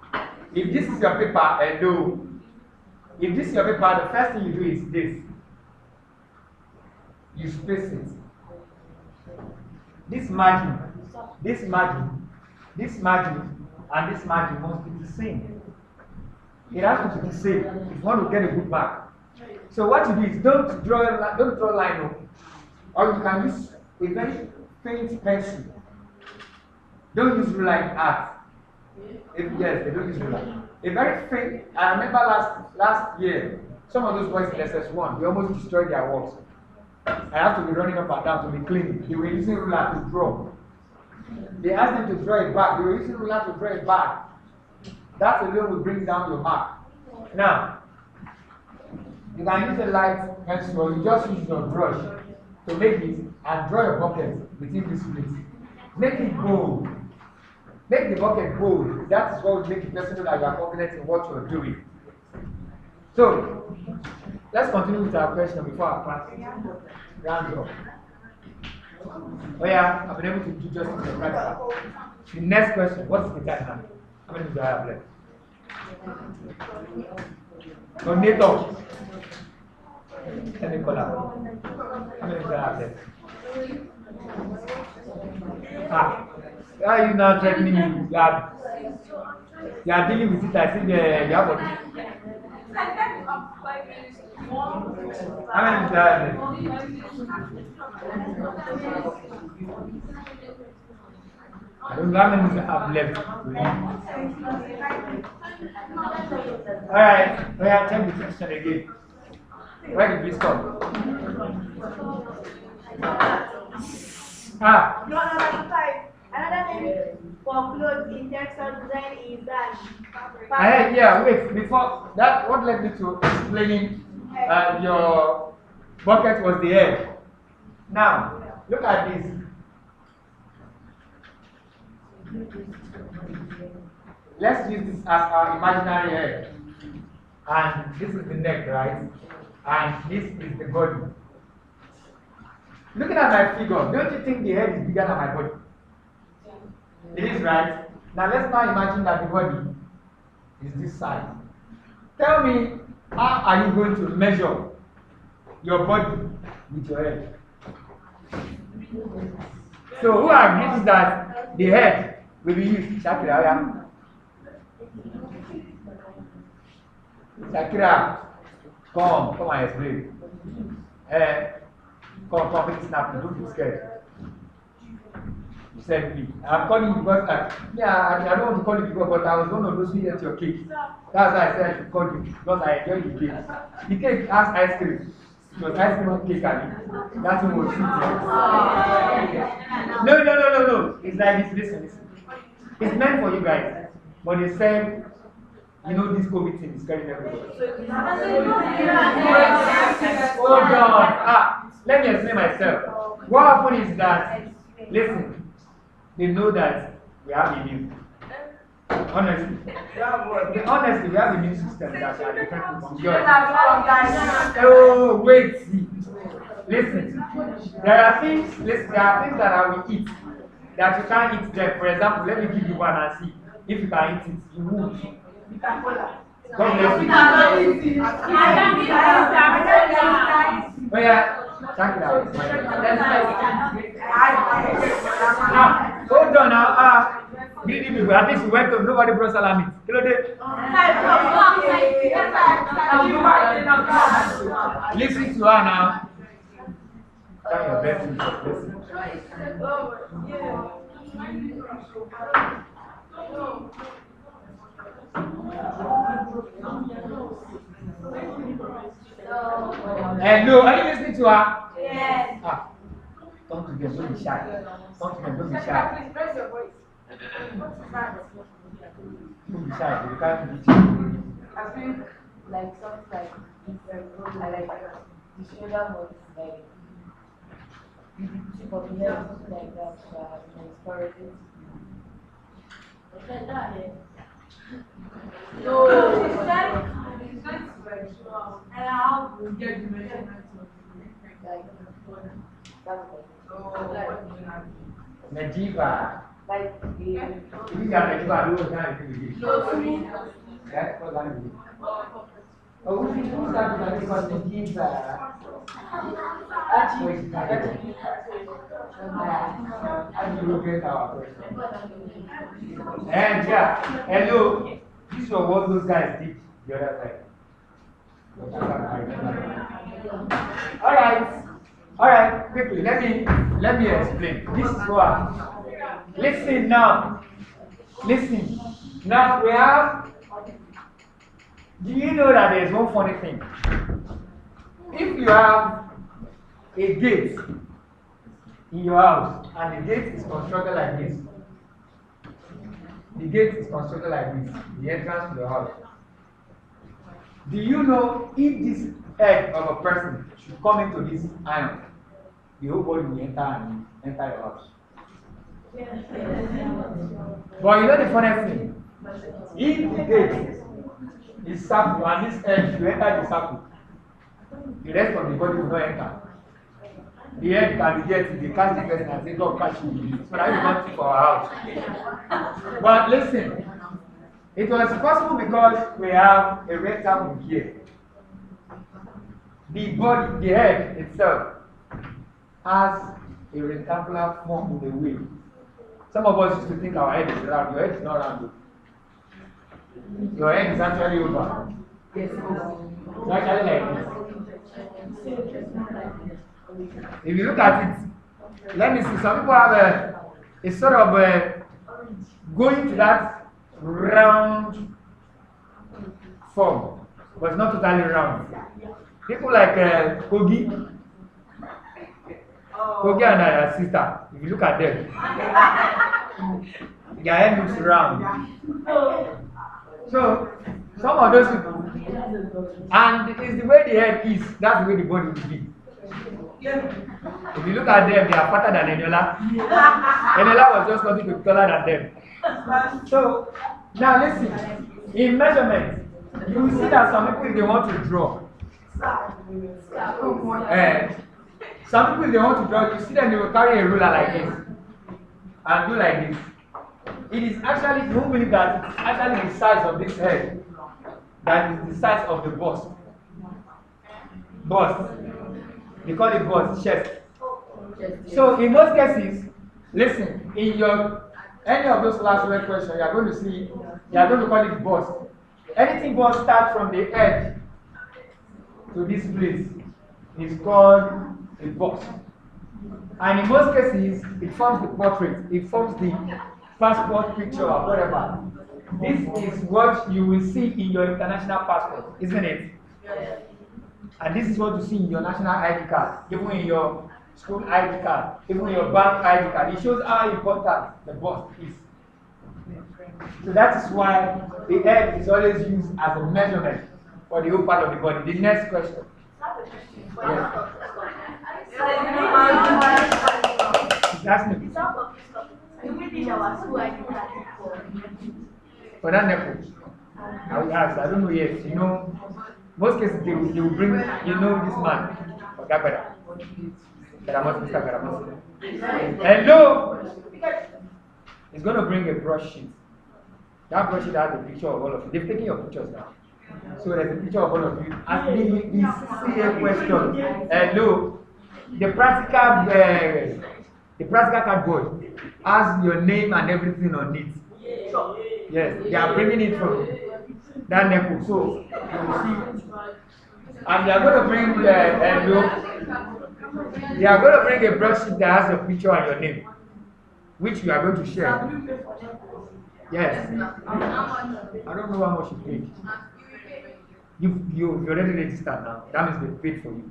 If this is your paper, hello. If this is your paper, the first thing you do is this. You space it. This margin, this margin, this margin, and this margin must be the same. It has to be the same if you want to get a good mark. So what you do is don't draw line up, or you can use a very faint pencil. Don't use ruler in art. Yes, they don't use ruler. A very faint. I remember last year, some of those boys in SS1, they almost destroyed their works. I have to be running up and down to be clean. They were using ruler to draw. They asked them to draw it back. They were using ruler to draw it back. That alone will bring down your mark. Now, you can use a light pencil or you just use your brush to make it and draw your bucket within this place. Make it bold. Make the bucket bold. That is what will make the person know that you are confident in what you are doing. So, let's continue with our question before our class round up. Oh yeah, I've been able to do justice to the practical. The next question, what's the time now? How many do I have left? Coordinator. Let me call out. How many do I have left? Why are you now threatening me? You are dealing with it as if you have a... How many do I have left? I don't know how many I have left. Alright, we have check the question again. Where did we stop? Number 5. Another name for clothes in textile design is that. Yeah, wait, before that, what led me to explaining your bucket was the head. Now, look at this. Let's use this as our imaginary head. And this is the neck, right? And this is the body. Looking at my figure, don't you think the head is bigger than my body? It is, right? Now let's now imagine that the body is this size. Tell me, how are you going to measure your body with your head? So who agrees that the head will be used? Shakira, Shakira, come and explain. Come, make it snap, don't be scared. You said me. I'm calling you because I don't want to call you because but I was one of those who ate your cake. That's why I said I should call you because I enjoy the cake. The cake has ice cream. It was ice cream on cake and that one was sweet. No. It's like this, listen. It's meant for you guys. But they said, you know this COVID thing is carrying everybody. Hold on. Let me explain myself. What happened is that, listen, they know that we have a new. Honestly, we have a new system that are different from yours. Oh, wait. Listen, there are things that I will eat that you can't eat them. For example, let me give you one and see if you can eat it. You won't. God bless you. Oh yeah. Check it out. Now, hold on now. Greedy people, at least we went to nobody brought salami. Listen to her now. Try your best to listen. No, are you listening to her? Yes. Don't to them, don't be shy. Don't be shy. Please raise your voice. Don't be shy, you can't be shy. I feel like something like I like the shoulder was like the tip of the head, something like that. Inspired it. No, she said and how we get the measurement Like that was Najiba. like If you are the one who can't do it. Yeah, what's that mean? Oh, who's that because the kids are and you get our question. And yeah, hello. This was what those guys did the other side. Alright, quickly, let me explain. This is what. Listen now. Listen. Now we have. Do you know that there is one funny thing? If you have a gate in your house and the gate is constructed like this, the gate is constructed like this, the entrance to the house. Do you know if this head of a person should come into this iron, the whole body will enter your house? But you know the funny thing? If the gate is circle and this edge, you enter the circle, the rest of the body will not enter. The head can reject it, they catch the person and say, God catch you. So that is not for our house. But listen, it was possible because we have a rectangle here. The body, the head itself, has a rectangular form in the way. Some of us used to think our head is round. Your head is not round. Your head is actually over. It's actually like this. If you look at it, let me see. Some people have a sort of going to that round form, but it's not totally round. People like Kogi and her sister, if you look at them, their head looks round. So, some of those people, and it's the way the head is, that's the way the body will be. If you look at them, they are fatter than Eniola. Eniola was just nothing to be taller than them. So, now listen, in measurement, you will see that some people, if they want to draw, some people, if they want to draw, you see them, they will carry a ruler like this and do like this. It is actually, you won't believe that it's actually the size of this head that is the size of the bust. Bust. They call it bust, chest. So in most cases, listen, in your any of those last word questions, you are going to see, you are going to call it bust. Anything bust starts from the edge to this place is called a bust. And in most cases, it forms the portrait, it forms the passport picture or whatever. This is what you will see in your international passport, isn't it? And this is what you see in your national ID card, even in your school ID card, even in your bank ID card. It shows how important the bust is. So that is why the head is always used as a measurement for the whole part of the body. The next question. Yes. That's me. For that nipple, I will ask, I don't know yet. You know, most cases they will bring, you know, this man, Okabera. Mr. Karamos. Hello! He's going to bring a brush sheet. That brush sheet has a picture of all of you. They've taken your pictures now. So there's a picture of all of you. Ask me this CA question. Hello. The practical cardboard has your name and everything on it. Yes, they are bringing it from that nipple. So you will see. And they are going to bring they are going to bring a brush sheet that has your picture and your name, which you are going to share. Yes. I don't know how much you paid. You already registered now. That means they paid for you.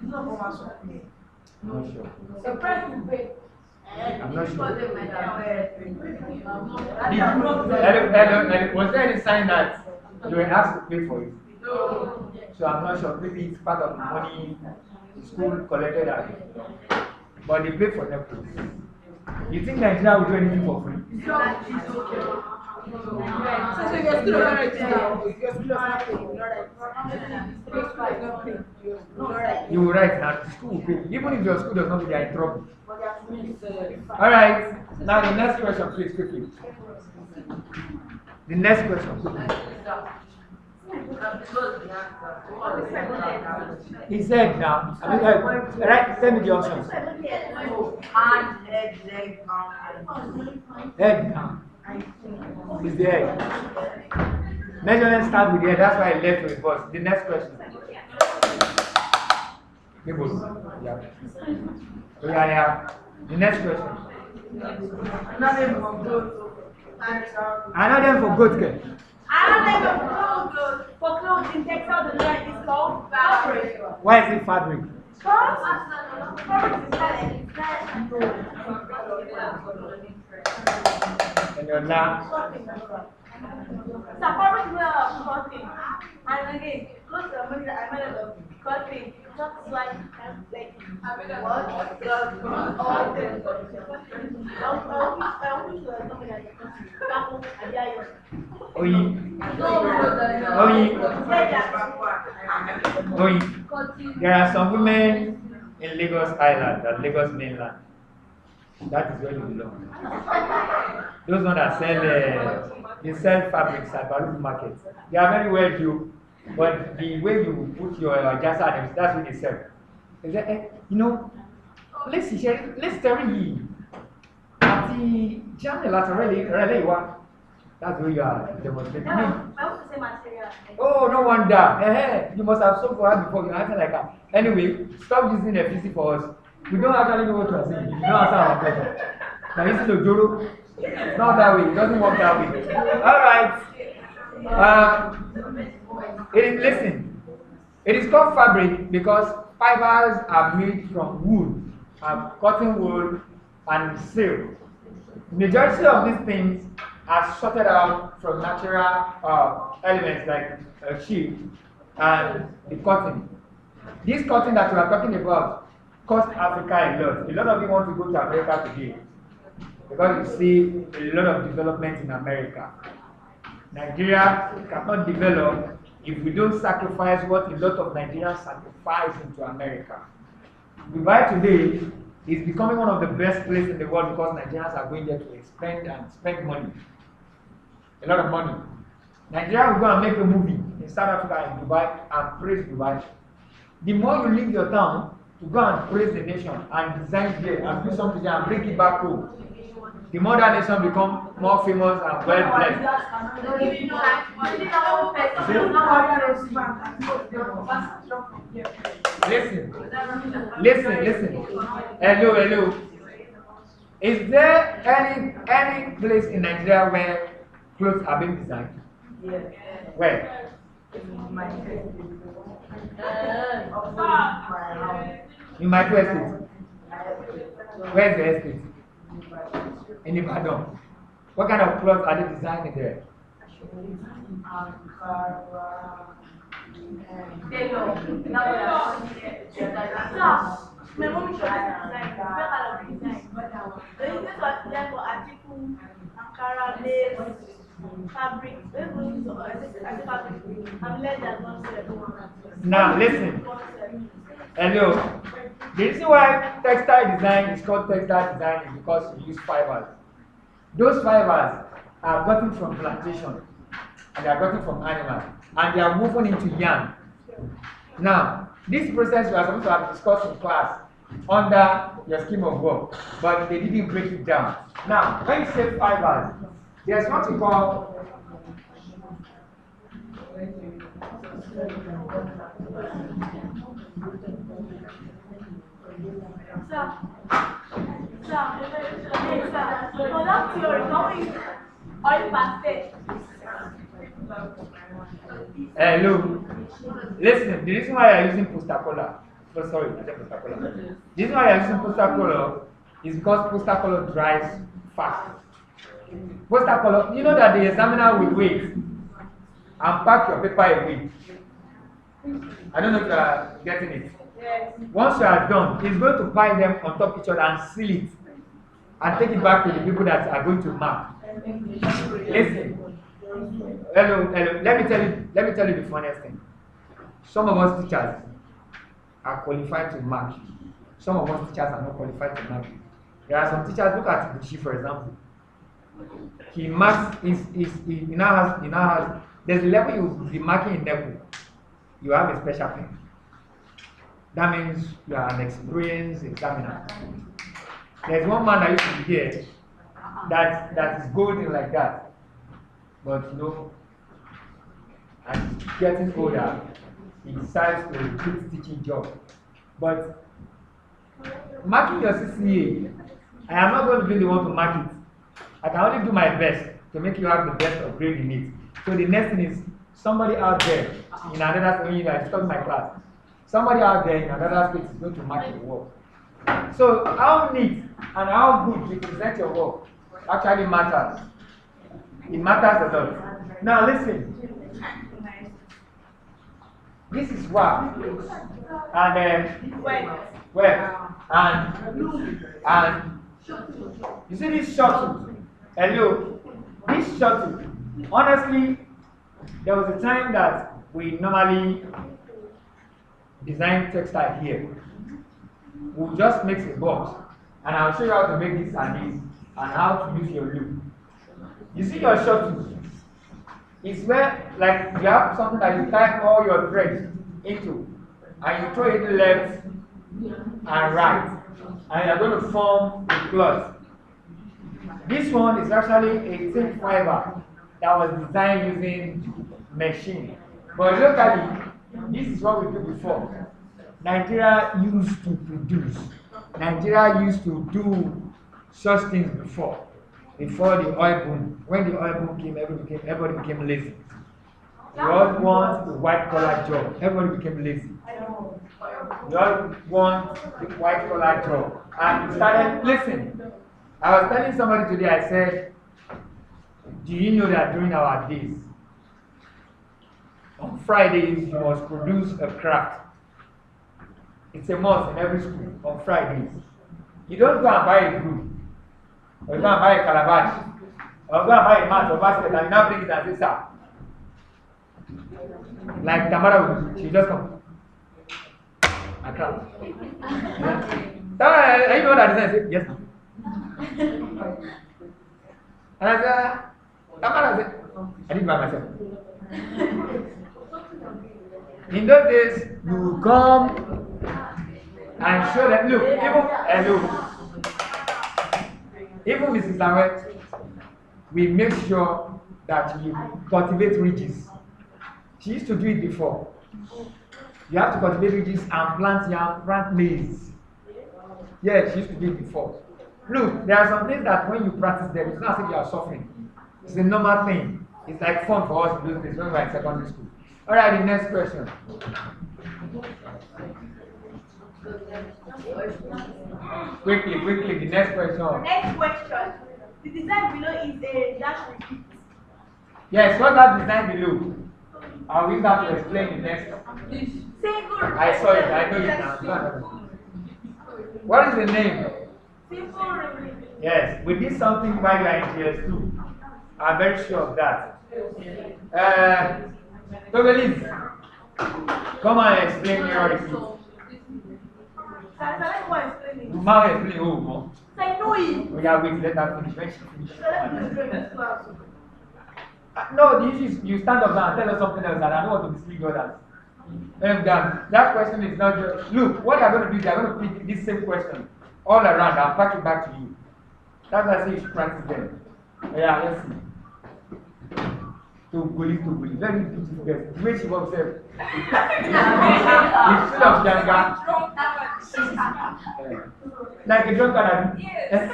I'm not sure. I'm not sure. Was there any sign that you were asked to pay for it? No. So I'm not sure. Maybe it's part of the money the school collected at it. But they pay for Netflix. You think Nigeria will do anything for free? So your school does not write it down. Your school does not pay. You will not write. Your school does not pay. You will not write. You will write now. The school will pay. Even if your school does not pay, they are in trouble. All right. Now the next question, please, quickly. The next question, quickly. He said now. I mean, right? Tell me the options. Head now. It's the head. Measurement starts with the head. That's why I left with first. The next question. People. Yeah. Yeah. The next question. Another for goat care. For clothes in textile design is called fabric. Why is it fabric? And your last. So fabric is clothing. And again, clothes are made of clothing. Just like There are some women in Lagos Island, the Lagos mainland. That is where you belong. Those ones that sell, they sell fabrics at Baruch market. They are very well due, but the way you put your jasa, that's what they sell. Is that, you know, let's tell you. At the channel, really one. That's where you are demonstrating. Oh, no wonder. You must have sold for her before. You're acting like that. Anyway, stop using the physics for us. We don't actually know what you are saying. You don't answer our question. Now, this is Joro. It's not that way. It doesn't work that way. All right. Listen. It is called fabric because fibers are made from wool, cotton wool, and silk. Majority of these things are sorted out from natural elements like sheep and the cotton. This cotton that we are talking about cost Africa a lot. A lot of you want to go to America today because you see a lot of development in America. Nigeria cannot develop if we don't sacrifice what a lot of Nigerians sacrifice into America. Dubai today is becoming one of the best places in the world because Nigerians are going there to spend money. A lot of money. Nigeria will go and make a movie in South Africa and Dubai and praise Dubai. The more you leave your town to go and praise the nation and design there and do something there and bring it back home, the more that nation become more famous and well blessed. Listen. Hello. Is there any place in Nigeria where clothes are being designed? Yes. Where? In my estate. Where's the estate? In Ibadan. What kind of clothes are they designing there? My mom showed me design. They use design for article, Ankara, lace, fabric. I'm leather. Now listen. Hello. The reason why textile design is called textile design is because you use fibers. Those fibers are gotten from plantation and they are gotten from animals and they are woven into yarn. Now, this process we are supposed to have discussed in class under your scheme of work, but they didn't break it down. Now, when you say fibers, there's what we call Hello. Listen, the reason why I'm using poster color, the reason why I'm using poster color is because poster color dries fast. Poster color, you know that the examiner will wait and pack your paper away. I don't know if you are getting it. Yes. Once you are done, he's going to pile them on top of each other and seal it and take it back to the people that are going to mark. Listen. Hello. Let me tell you the funniest thing. Some of us teachers are qualified to mark. Some of us teachers are not qualified to mark. There are some teachers, look at Bushi for example. He marks, he now has, there's a level you will be marking in level. You have a special pen. That means you are an experienced examiner. There's one man that used to be here that is golden like that. But you know, as he's getting older, he decides to quit teaching job. But marking your CCA, I am not going to be the one to mark it. I can only do my best to make you have the best of grade in it. So the next thing is somebody out there in another state, I discussed my class. Somebody out there in another state is going to mark your work. So how neat and how good you present your work actually matters. It matters a lot. Now listen. This is WAP. And and you see this shuttle. Hello. This shuttle. Honestly, there was a time that we normally design textile here. We'll just mix a box, and I'll show you how to make this and this, and how to use your loop. You see your shuttle. It's where, like, you have something that you tie all your threads into, and you throw it left and right, and you're going to form a cloth. This one is actually a thin fiber that was designed using machine. But locally, this is what we do before. Nigeria used to produce. Nigeria used to do such things before the oil boom. When the oil boom came, everybody became lazy. We all want a white collar job. Everybody became lazy. We all want the white collar job. And we started, listen, I was telling somebody today, I said, do you know that during our days, on Fridays, you must produce a craft. It's a must in every school on Fridays. You don't go and buy a group, or you go and buy a calabash, or go and buy a mat or basket, and you now bring it and say, sir. Like Tamara, she just come. A craft. Yeah. You know what I said? Yes. And I said, Tamara said, I did it by myself. In those days, you will come and show them, look, even Mrs. Lawet, we make sure that you cultivate ridges. She used to do it before. You have to cultivate ridges and plant yam, plant maize. Yeah, she used to do it before. Look, there are some things that when you practice them, it's not as if you are suffering. It's a normal thing. It's like fun for us to do this when we were in secondary school. All right, the next question. Quickly, the next question. Next question. The design below is a dash repeat. Yes, what's that design below? I'll use that to explain the next. Single. I saw it, I know it now. What is the name? Simple repeat. Yes, we did something while you are in GS2. I'm very sure of that. Togelis, come and explain your repeat. Can I go and explain it? You might explain who more. I know it. We are waiting, let her finish. When she finishes. So let me explain this class. No, the issue is you stand up now and tell us something else, and I don't want to mislead others. That question is not just. Look, what they're going to do is they're going to pick this same question all around and pack it back to you. That's why I say you should practice them. Yeah, let's see. Togoli, very beautiful girl. The way she walks there. It's full of janga. Like a drunkard. Yes.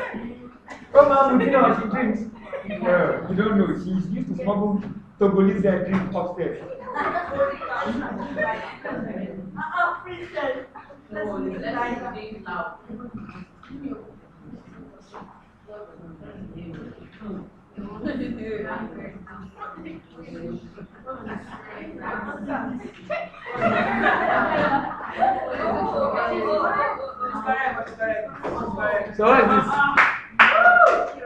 Oh, mom, you know she drinks. You don't know. She used to smuggle Togolese and drink upstairs. Princess. Let's do it now. So what is this?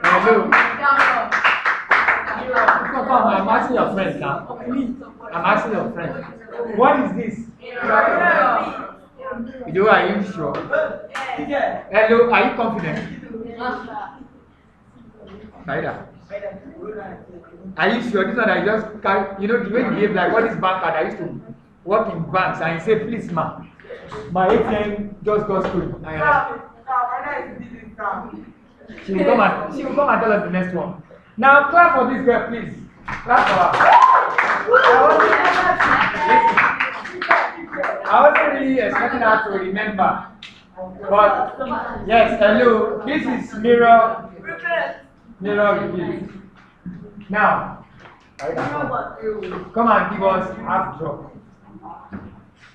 Hello. I'm asking your friend. What is this? You are you sure? Hello, are you confident? Saida. Are you sure? This one I just carry, you know, the way you behave like all this bank card. I used to work in banks and you say, please, ma, my ATM just got stolen. And you're like, she will come and tell us the next one. Now clap for this girl, please. Clap for her. I wasn't really expecting her to remember. But yes, hello. This is mirror repeat. Now, come and give us half drop.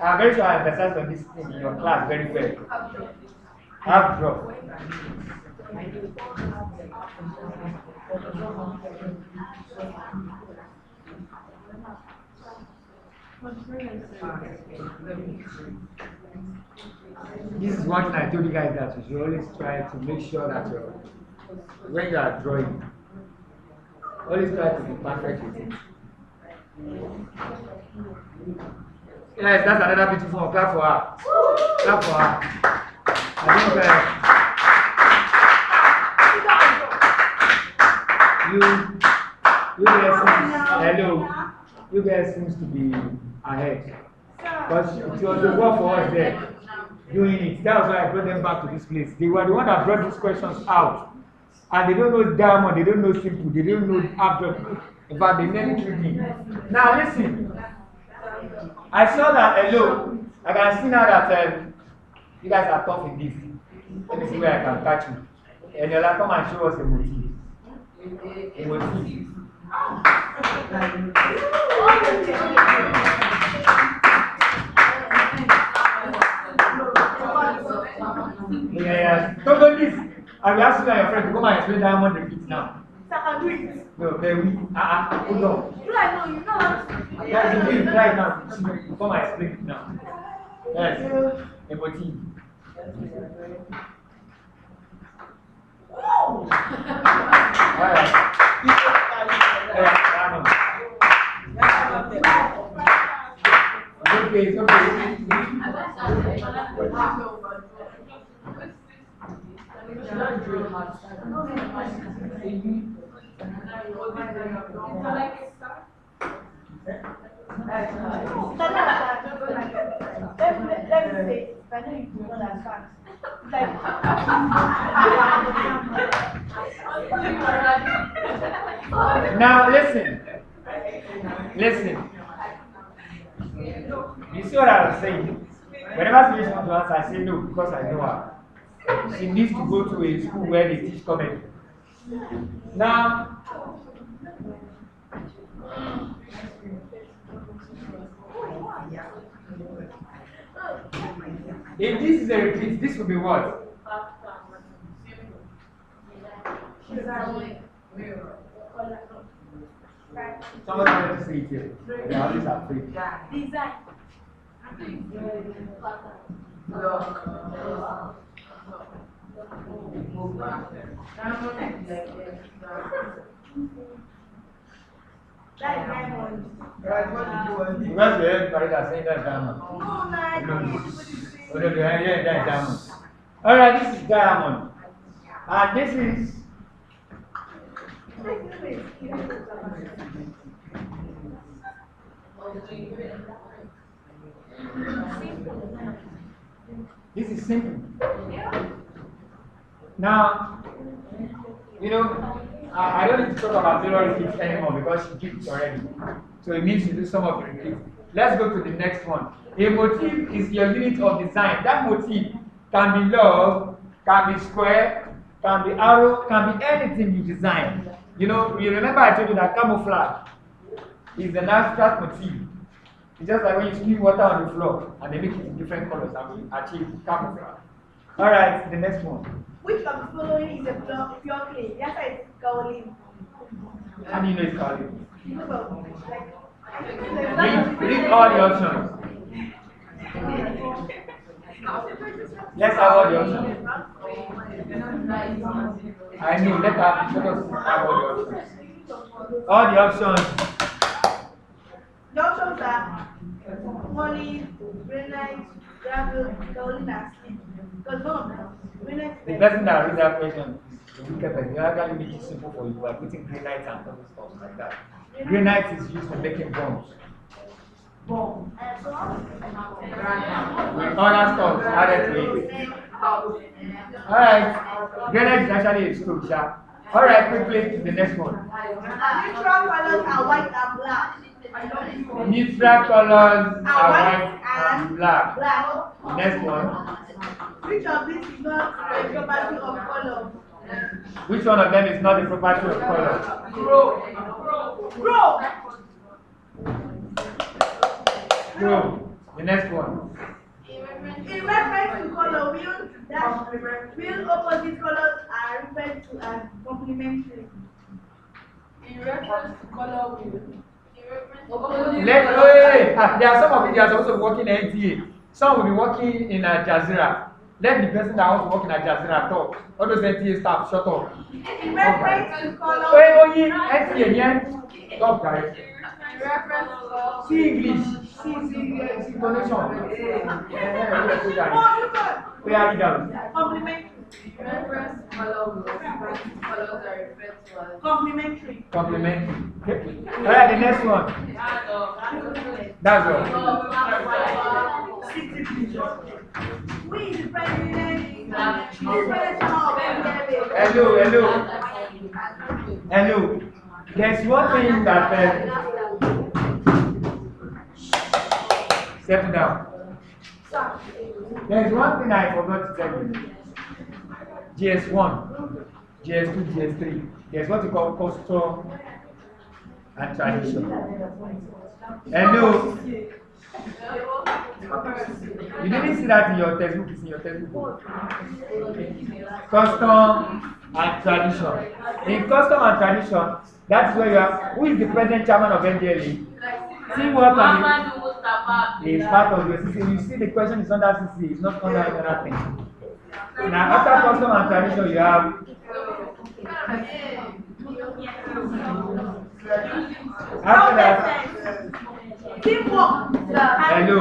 I'm very sure I emphasized on this thing in your class very well. Half drop. This is one thing I told you guys, that you should always try to make sure that when you are drawing, always try to be perfect with it. Yes, that's another beautiful one. Clap for her. Clap for her. I think you guys hello. You guys seems to be ahead. Because it was the work for us there doing it. That was why I brought them back to this place. They were the one that brought these questions out. And they don't know diamond, they don't know simple, they don't know abstract. In fact, they never treat me. Now listen. I saw that, hello, I can see now that you guys are tough in this. Let me see where I can catch you. And you'll come and show us a motif. A motif. Yeah. Don't do this. I will ask you and your friend to come and explain diamond repeat now. No, baby. Hold on. Yes, you do it right now. Come and explain it now. Yes. A motif. Alright. Okay, it's okay. Now listen. Listen. You see what I was saying? Whenever she comes to us, I say no because I know her. She needs to go to a school where they teach comedy. Now, if this is a repeat, this will be what? Somebody wants to say it here. They are always afraid. Design. That diamond. Because we heard Farida saying that diamond. No, that diamond. Alright, this is diamond. And this is. This is simple. Now, you know, I don't need to talk about mirror repeats anymore because she did it already. So it means you do some of the repeats. Let's go to the next one. A motif is your unit of design. That motif can be love, can be square, can be arrow, can be anything you design. You know, you remember I told you that camouflage is an abstract motif. It's just like when you spill water on the floor and they make it in different colors and we achieve camouflage. Alright, the next one. Which of the following is a pure clay? The answer is kaolin. How do you know it's kaolin? Like, Read all the options. Let's have all the options. I know, let us have all the options. All the options. The options are money, granite, gravel, kaolin, and sleep. Because none of them. Granite The is person that read that question is the wicked person. You actually make it simple for you by putting granite and other stuff like that. Granite is used for making bombs. bomb. With other stuff added to it. Alright. Granite is actually a stone, sha. Alright, quickly the next one. Neutral colors are white and black. Neutral colors are white and black. Black. Next one. Which of these is not a property of color? Which one of them is not the property of color? Grow. True. The next one. In reference to color, will opposite colors are referred to as complementary. In reference to color wheel. Wait. There are some of you that are also working in NTA. Some will be working in Jazeera. Let the person that wants to work in Jazeera talk. All those NTA staff, shut up. In reference to color, Wait, NTA, yeah? Stop, guys. In reference to color. See English. See donation. Where are you down? complementary. In reference to color wheel. Colors are referred to as. Complementary. Complimentary. Okay. Alright, the next one. That's all. Who is the president? of NDLA? Hello. There's one thing that settle down. There's one thing I forgot to tell you. GS1, GS2, GS3. There's what you call custom and tradition. Hello. You didn't see that in your textbook, it's in your textbook. Custom and tradition. In custom and tradition, that's where you are. Who is the present chairman of NDLE? See what is part of your CC. You see the question is under CC, it's not under any other thing. Now after custom and tradition, you have after that. Teamwork. Hello.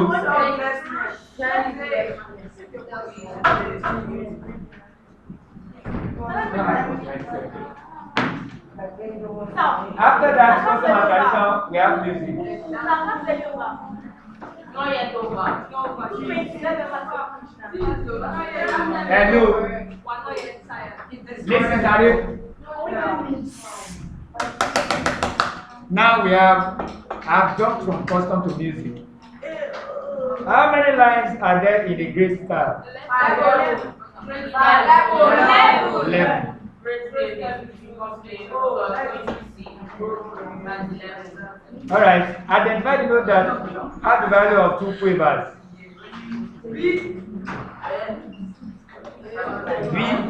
After that, custom and tradition, we have music. Not yet over. Hello. Listen, Harry. Now we have jumped from custom to music. How many lines are there in a great style? 11. Alright, identify the note that has the value of 2 quavers. B.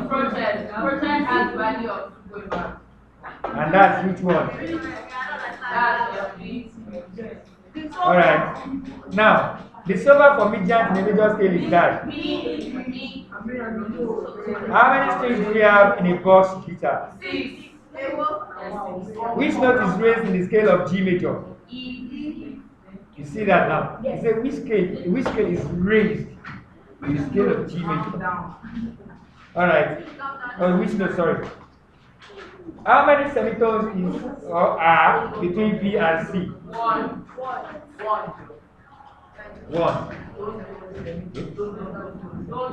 Project has value of 2 quavers. And that's which one? That's B. Alright. Now, the silver for mid-jump in the major scale is that. B. How many strings do we have in a box guitar? 6. Which note is raised in the scale of G major? E. You see that now? You say which scale is raised in the scale of G major? Alright. Oh, which note, sorry. How many semitones is or are between B and C? 1. 1.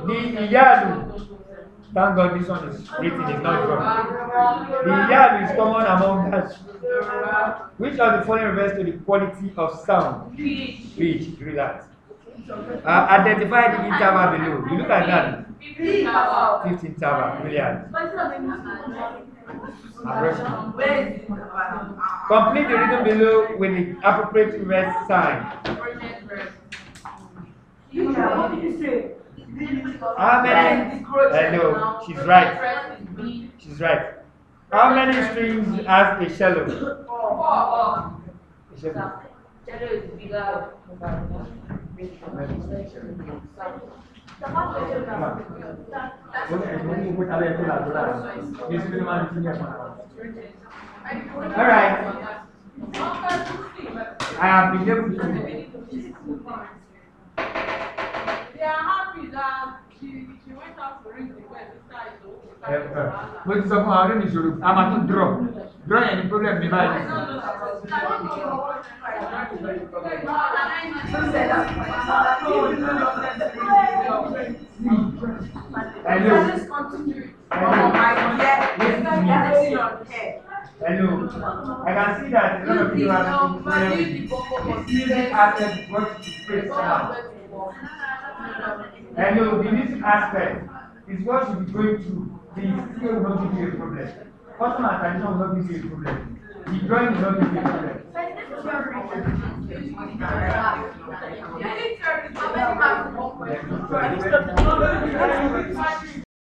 The Iyalu. Thank God this one is written, is not wrong. The Iyalu is common among us. Which of the following refers to the quality of sound? Pitch. Do that. Identify the interval below. You look at that. 15 interval. Brilliant. Complete the rhythm below with the appropriate rest sign. How many? Hello, she's right. She's right. How many strings has a cello? 4. A cello. Cello is bigger. Alright. I have been able to. They are happy that she went out to read the web. Mo ti sọ fún wa ọdún mi ṣòro a máa tún draw yẹn ni problem mi báyìí. Hello. Hello. I can see that a lot of people are music aspect is what you face now. Hello, the music aspect is what you be going through. The skill will not give you a problem. Customer attention will not give you a problem. The drawing will not give you a problem.